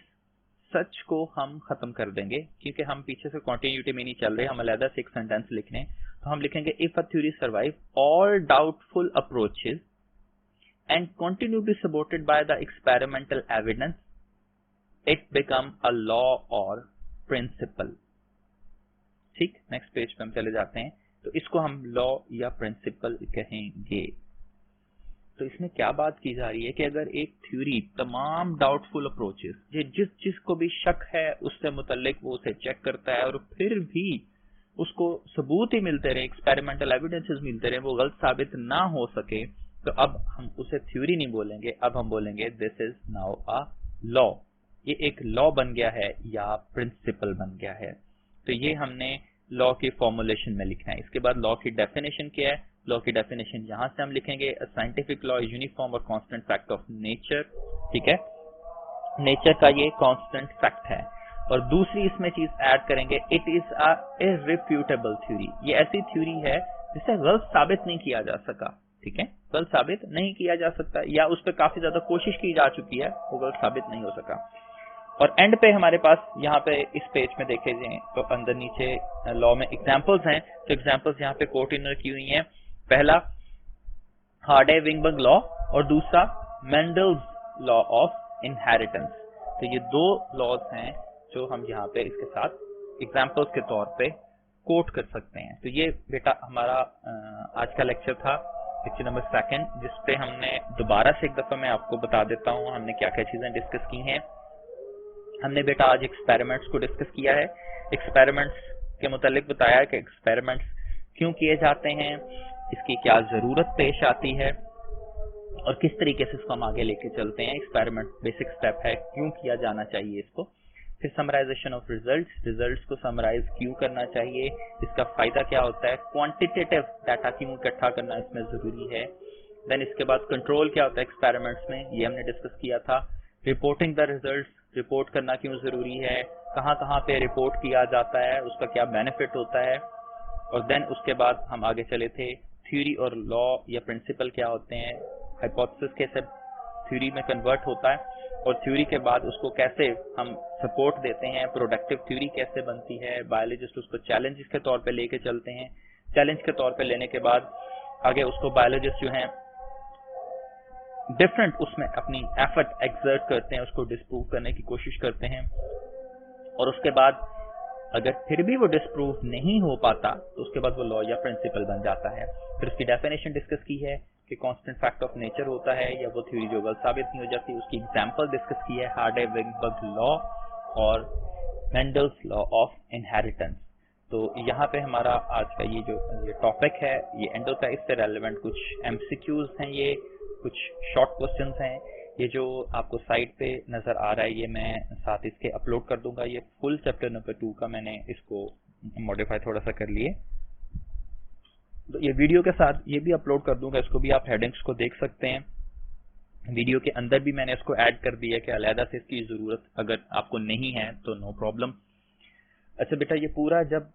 सच को हम खत्म कर देंगे क्योंकि हम पीछे से कॉन्टिन्यूटी में नहीं चल रहे, हम अलग से एक सेंटेंस लिख रहे हैं। तो हम लिखेंगे if a theory survive all doubtful approaches and continue be supported by the experimental evidence, it become a law और प्रिंसिपल, ठीक। नेक्स्ट पेज पे हम चले जाते हैं, तो इसको हम लॉ या प्रिंसिपल कहेंगे। तो इसमें क्या बात की जा रही है कि अगर एक थ्योरी तमाम डाउटफुल अप्रोचेस, जिसको भी शक है उससे मुतल्लिक वो उसे चेक करता है और फिर भी उसको सबूत ही मिलते रहे, एक्सपेरिमेंटल एविडेंसेस मिलते रहे, वो गलत साबित ना हो सके, तो अब हम उसे थ्योरी नहीं बोलेंगे, अब हम बोलेंगे this is now a law. ये एक लॉ बन गया है या प्रिंसिपल बन गया है। तो ये हमने लॉ की फॉर्मुलेशन में लिखना है। इसके बाद लॉ की डेफिनेशन क्या है, लॉ की डेफिनेशन यहां से हम लिखेंगे, साइंटिफिक लॉ यूनिफॉर्म और कांस्टेंट फैक्ट ऑफ नेचर, ठीक है। नेचर का ये कांस्टेंट फैक्ट है। और दूसरी इसमें चीज ऐड करेंगे, इट इज अ इररिफ्यूटेबल थ्योरी, ये ऐसी थ्योरी है जिसे गलत साबित नहीं किया जा सका, ठीक है। गलत साबित नहीं किया जा सकता या उस पर काफी ज्यादा कोशिश की जा चुकी है, वो गलत साबित नहीं हो सका। और एंड पे हमारे पास यहाँ पे इस पेज में देखे जाए तो अंदर नीचे लॉ में एग्जांपल्स हैं, तो एग्जांपल्स यहाँ पे कोट इनर की हुई हैं। पहला हार्डे-विंगबर्ग लॉ और दूसरा मेंडल्स लॉ ऑफ इनहेरिटेंस। तो ये 2 लॉज हैं जो हम यहाँ पे इसके साथ एग्जांपल्स के तौर पे कोट कर सकते हैं। तो ये बेटा हमारा आज का लेक्चर था, लेक्चर नंबर 2, जिसपे हमने दोबारा से एक दफा मैं आपको बता देता हूँ हमने क्या क्या चीजें डिस्कस की हैं। हमने बेटा आज एक्सपेरिमेंट्स को डिस्कस किया है, एक्सपेरिमेंट्स के मुतालिक बताया कि एक्सपेरिमेंट्स क्यों किए जाते हैं, इसकी क्या जरूरत पेश आती है और किस तरीके से इसको हम आगे लेके चलते हैं। एक्सपेरिमेंट बेसिक स्टेप है, क्यों किया जाना चाहिए इसको। फिर समराइजेशन ऑफ रिजल्ट्स को समराइज क्यों करना चाहिए, इसका फायदा क्या होता है, क्वांटिटेटिव डाटा क्यों इकट्ठा करना इसमें जरूरी है। देन इसके बाद कंट्रोल क्या होता है एक्सपेरिमेंट्स में, ये हमने डिस्कस किया था। रिपोर्टिंग द रिजल्ट्स, रिपोर्ट करना क्यों जरूरी है, कहाँ कहाँ पे रिपोर्ट किया जाता है, उसका क्या बेनिफिट होता है। और देन उसके बाद हम आगे चले थे, थ्योरी और लॉ या प्रिंसिपल क्या होते हैं, हाइपोथेसिस कैसे थ्योरी में कन्वर्ट होता है और थ्योरी के बाद उसको कैसे हम सपोर्ट देते हैं, प्रोडक्टिव थ्योरी कैसे बनती है। बायोलॉजिस्ट उसको चैलेंज के तौर पे लेके चलते हैं, चैलेंज के तौर पे लेने के बाद आगे उसको बायोलॉजिस्ट जो हैं डिफरेंट उसमें अपनी एफर्ट एक्सर्ट करते हैं, उसको डिस्प्रूव करने की कोशिश करते हैं। और उसके बाद अगर फिर भी वो डिस्प्रूव नहीं हो पाता तो उसके बाद वो लॉ या प्रिंसिपल बन जाता है। फिर उसकी डेफिनेशन डिस्कस की है कि कांस्टेंट फैक्ट ऑफ नेचर होता है या वो थ्योरी जो गलत साबित नहीं हो जाती, उसकी एग्जांपल डिस्कस की है, हार्डे-विंगबर्ग लॉ और मेंडल्स लॉ ऑफ इनहेरिटेंस। तो यहाँ पे हमारा आज का ये टॉपिक है ये एंड होता है। इससे रेलेवेंट कुछ एमसीक्यूज हैं, ये कुछ शॉर्ट क्वेश्चंस हैं, ये जो आपको साइट पे नजर आ रहा है ये मैं साथ इसके अपलोड कर दूंगा। ये फुल चैप्टर नंबर 2 का मैंने इसको मॉडिफाई थोड़ा सा कर लिए, तो ये वीडियो के साथ ये भी अपलोड कर दूंगा, इसको भी आप हेडिंग्स को देख सकते हैं। वीडियो के अंदर भी मैंने इसको ऐड कर दिया कि अलहदा से इसकी जरूरत अगर आपको नहीं है तो नो प्रॉब्लम। अच्छा बेटा, ये पूरा जब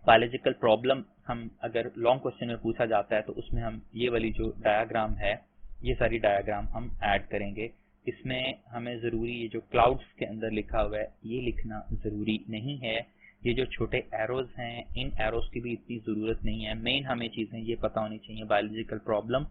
बायोलॉजिकल प्रॉब्लम हम अगर लॉन्ग क्वेश्चन में पूछा जाता है तो उसमें हम ये वाली जो डायग्राम है, ये सारी डायग्राम हम ऐड करेंगे। इसमें हमें जरूरी ये जो क्लाउड्स के अंदर लिखा हुआ है ये लिखना जरूरी नहीं है। ये जो छोटे एरोज हैं इन एरोज की भी इतनी जरूरत नहीं है। मेन हमें चीजें ये पता होनी चाहिए, बायोलॉजिकल प्रॉब्लम,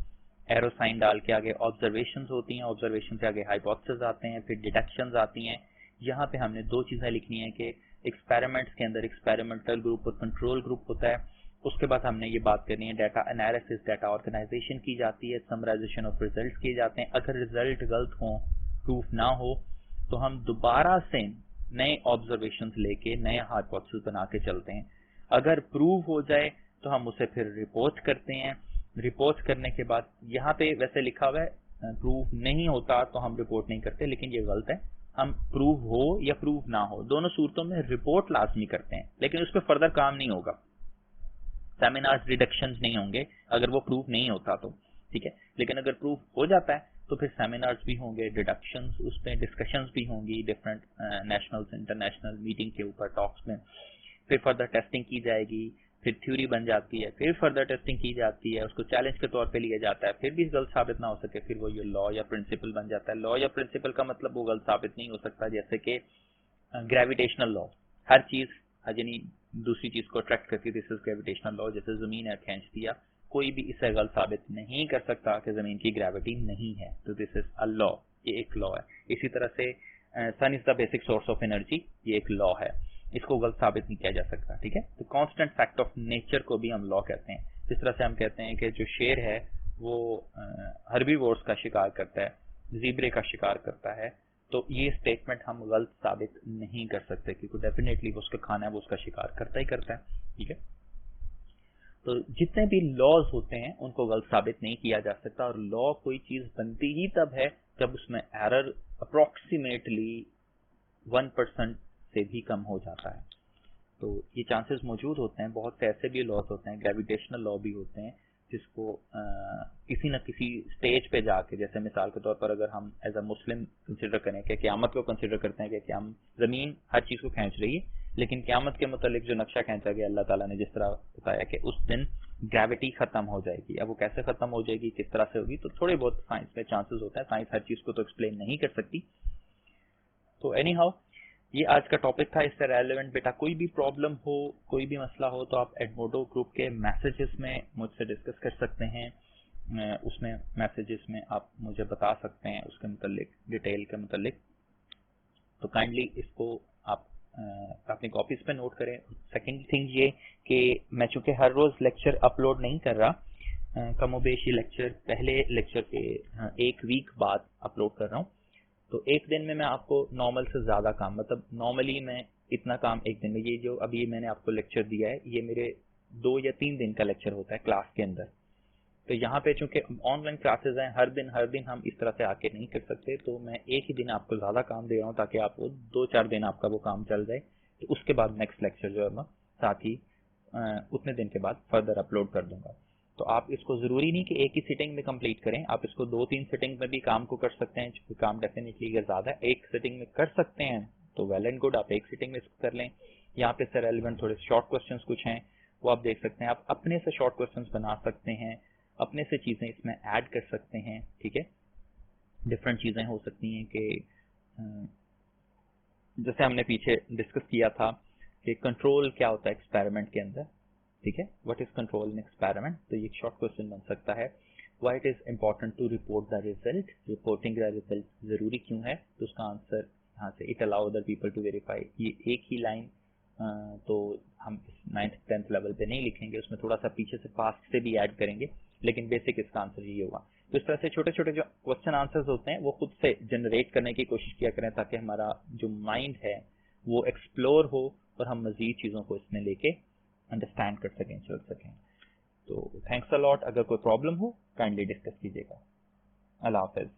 एरो साइन डाल के आगे ऑब्जर्वेशंस होती हैं, ऑब्जर्वेशन के आगे हाइपोथेसिस आते हैं, फिर डिडक्शंस आती हैं। यहाँ पे हमने 2 चीजें लिखनी है कि एक्सपेरिमेंट्स के अंदर एक्सपेरिमेंटल ग्रुप और कंट्रोल ग्रुप होता है। उसके बाद हमने ये बात करनी है डाटा एनालिसिस, डाटा ऑर्गेनाइजेशन की जाती है, समराइजेशन ऑफ रिजल्ट्स किए जाते हैं। अगर रिजल्ट गलत हो, प्रूफ ना हो, तो हम दोबारा से नए ऑब्जर्वेशंस लेके नए हाइपोथेसिस बना के चलते हैं। अगर प्रूव हो जाए तो हम उसे फिर रिपोर्ट करते हैं। रिपोर्ट करने के बाद यहाँ पे वैसे लिखा हुआ है प्रूव नहीं होता तो हम रिपोर्ट नहीं करते, लेकिन ये गलत है, हम प्रूव हो या प्रूव ना हो, दोनों सूरतों में रिपोर्ट लाजमी करते हैं, लेकिन उस पर फर्दर काम नहीं होगा, सेमिनार्स डिडक्शंस नहीं होंगे अगर वो प्रूव नहीं होता तो, ठीक है। लेकिन अगर प्रूव हो जाता है तो फिर सेमिनार्स भी होंगे, डिडक्शंस, उस पर डिस्कशंस भी होंगी डिफरेंट नेशनल इंटरनेशनल मीटिंग के ऊपर, टॉक्स में, फिर फर्दर टेस्टिंग की जाएगी, फिर थ्योरी बन जाती है, फिर फर्दर टेस्टिंग की जाती है, उसको चैलेंज के तौर पे लिया जाता है, फिर भी गलत साबित ना हो सके, फिर वो ये लॉ या प्रिंसिपल बन जाता है। लॉ या प्रिंसिपल का मतलब वो गलत साबित नहीं हो सकता, जैसे कि ग्रेविटेशनल लॉ, हर चीज यानी दूसरी चीज को अट्रैक्ट करती है, दिस इज ग्रेविटेशनल लॉ, जैसे जमीन है खींच दिया, कोई भी इसे गलत साबित नहीं कर सकता कि जमीन की ग्रेविटी नहीं है, तो दिस इज अ लॉ, ये एक लॉ है। इसी तरह से sun is the basic source of energy, ये एक लॉ है, इसको गलत साबित नहीं किया जा सकता, ठीक है। तो कांस्टेंट फैक्ट ऑफ नेचर को भी हम लॉ कहते हैं। जिस तरह से हम कहते हैं कि जो शेर है वो हर्बीवोर्स का शिकार करता है, जीब्रे का शिकार करता है, तो ये स्टेटमेंट हम गलत साबित नहीं कर सकते, क्योंकि डेफिनेटली वो उसका खाना है, वो उसका शिकार करता ही करता है, ठीक है। तो जितने भी लॉज होते हैं उनको गलत साबित नहीं किया जा सकता, और लॉ कोई चीज बनती ही तब है जब उसमें एरर अप्रोक्सीमेटली 1% से भी कम हो जाता है, तो ये चांसेस मौजूद होते हैं। बहुत से ऐसे भी लॉज होते हैं, ग्रेविटेशनल लॉ भी होते हैं, जिसको किसी न किसी स्टेज पे जाके, जैसे मिसाल के तौर पर अगर हम एज अ मुस्लिम कंसिडर करें कि क़यामत को कंसिडर करते हैं कि हम जमीन हर चीज को खींच रही है, लेकिन क़यामत के मुतालिक जो नक्शा खींचा गया अल्लाह ताला ने, जिस तरह बताया कि उस दिन ग्रेविटी खत्म हो जाएगी, अब वो कैसे खत्म हो जाएगी, किस तरह से होगी, तो थोड़े बहुत साइंस में चांसेस होता है, साइंस हर चीज को तो एक्सप्लेन नहीं कर सकती। तो एनी हाउ ये आज का टॉपिक था, इससे रेलेवेंट बेटा कोई भी प्रॉब्लम हो, कोई भी मसला हो, तो आप एडमोडो ग्रुप के मैसेजेस में मुझसे डिस्कस कर सकते हैं, उसमें मैसेजेस में आप मुझे बता सकते हैं उसके मुतालिक, डिटेल के मुतालिक। तो काइंडली इसको आप अपनी कॉपीज पे नोट करें। सेकेंड थिंग ये कि मैं चूंकि हर रोज लेक्चर अपलोड नहीं कर रहा, कमोबेश ये लेक्चर पहले लेक्चर के एक वीक बाद अपलोड कर रहा हूँ, तो एक दिन में मैं आपको नॉर्मल से ज्यादा काम, मतलब नॉर्मली मैं इतना काम एक दिन में, ये जो अभी मैंने आपको लेक्चर दिया है ये मेरे 2 या 3 दिन का लेक्चर होता है क्लास के अंदर। तो यहाँ पे चूंकि ऑनलाइन क्लासेस हैं, हर दिन हम इस तरह से आके नहीं कर सकते, तो मैं एक ही दिन आपको ज्यादा काम दे रहा हूँ ताकि आपको 2-4 दिन आपका वो काम चल जाए। तो उसके बाद नेक्स्ट लेक्चर जो है मैं साथ ही उतने दिन के बाद फर्दर अपलोड कर दूंगा। तो आप इसको जरूरी नहीं कि एक ही सिटिंग में कंप्लीट करें, आप इसको 2-3 सिटिंग में भी काम को कर सकते हैं, क्योंकि काम डेफिनेटली अगर ज्यादा एक सिटिंग में कर सकते हैं तो वेल एंड गुड, आप एक सिटिंग में इसको कर लें। यहाँ पे से रेलेवेंट थोड़े शॉर्ट क्वेश्चंस कुछ हैं वो आप देख सकते हैं, आप अपने से शॉर्ट क्वेश्चंस बना सकते हैं, अपने से चीजें इसमें ऐड कर सकते हैं, ठीक है। डिफरेंट चीजें हो सकती हैं कि जैसे हमने पीछे डिस्कस किया था कि कंट्रोल क्या होता है एक्सपेरिमेंट के अंदर, ठीक है, what is control in experiment, तो ये एक शॉर्ट क्वेश्चन बन सकता है। Why it is important to report the result, reporting the result जरूरी क्यों है, तो उसका आंसर यहाँ से it allow other people to verify, ये एक ही लाइन, तो हम 9th-10th लेवल पे नहीं लिखेंगे, उसमें थोड़ा सा पीछे से पास्ट से भी ऐड करेंगे, लेकिन बेसिक इसका आंसर ये होगा। तो इस तरह से छोटे छोटे जो क्वेश्चन आंसर्स होते हैं वो खुद से जनरेट करने की कोशिश किया करें, ताकि हमारा जो माइंड है वो एक्सप्लोर हो और हम मजीद चीज़ों को इसमें लेके अंडरस्टैंड कर सकें, चल सकें। तो थैंक्स अ लॉट, अगर कोई प्रॉब्लम हो काइंडली डिस्कस कीजिएगा। अल्लाह हाफिज।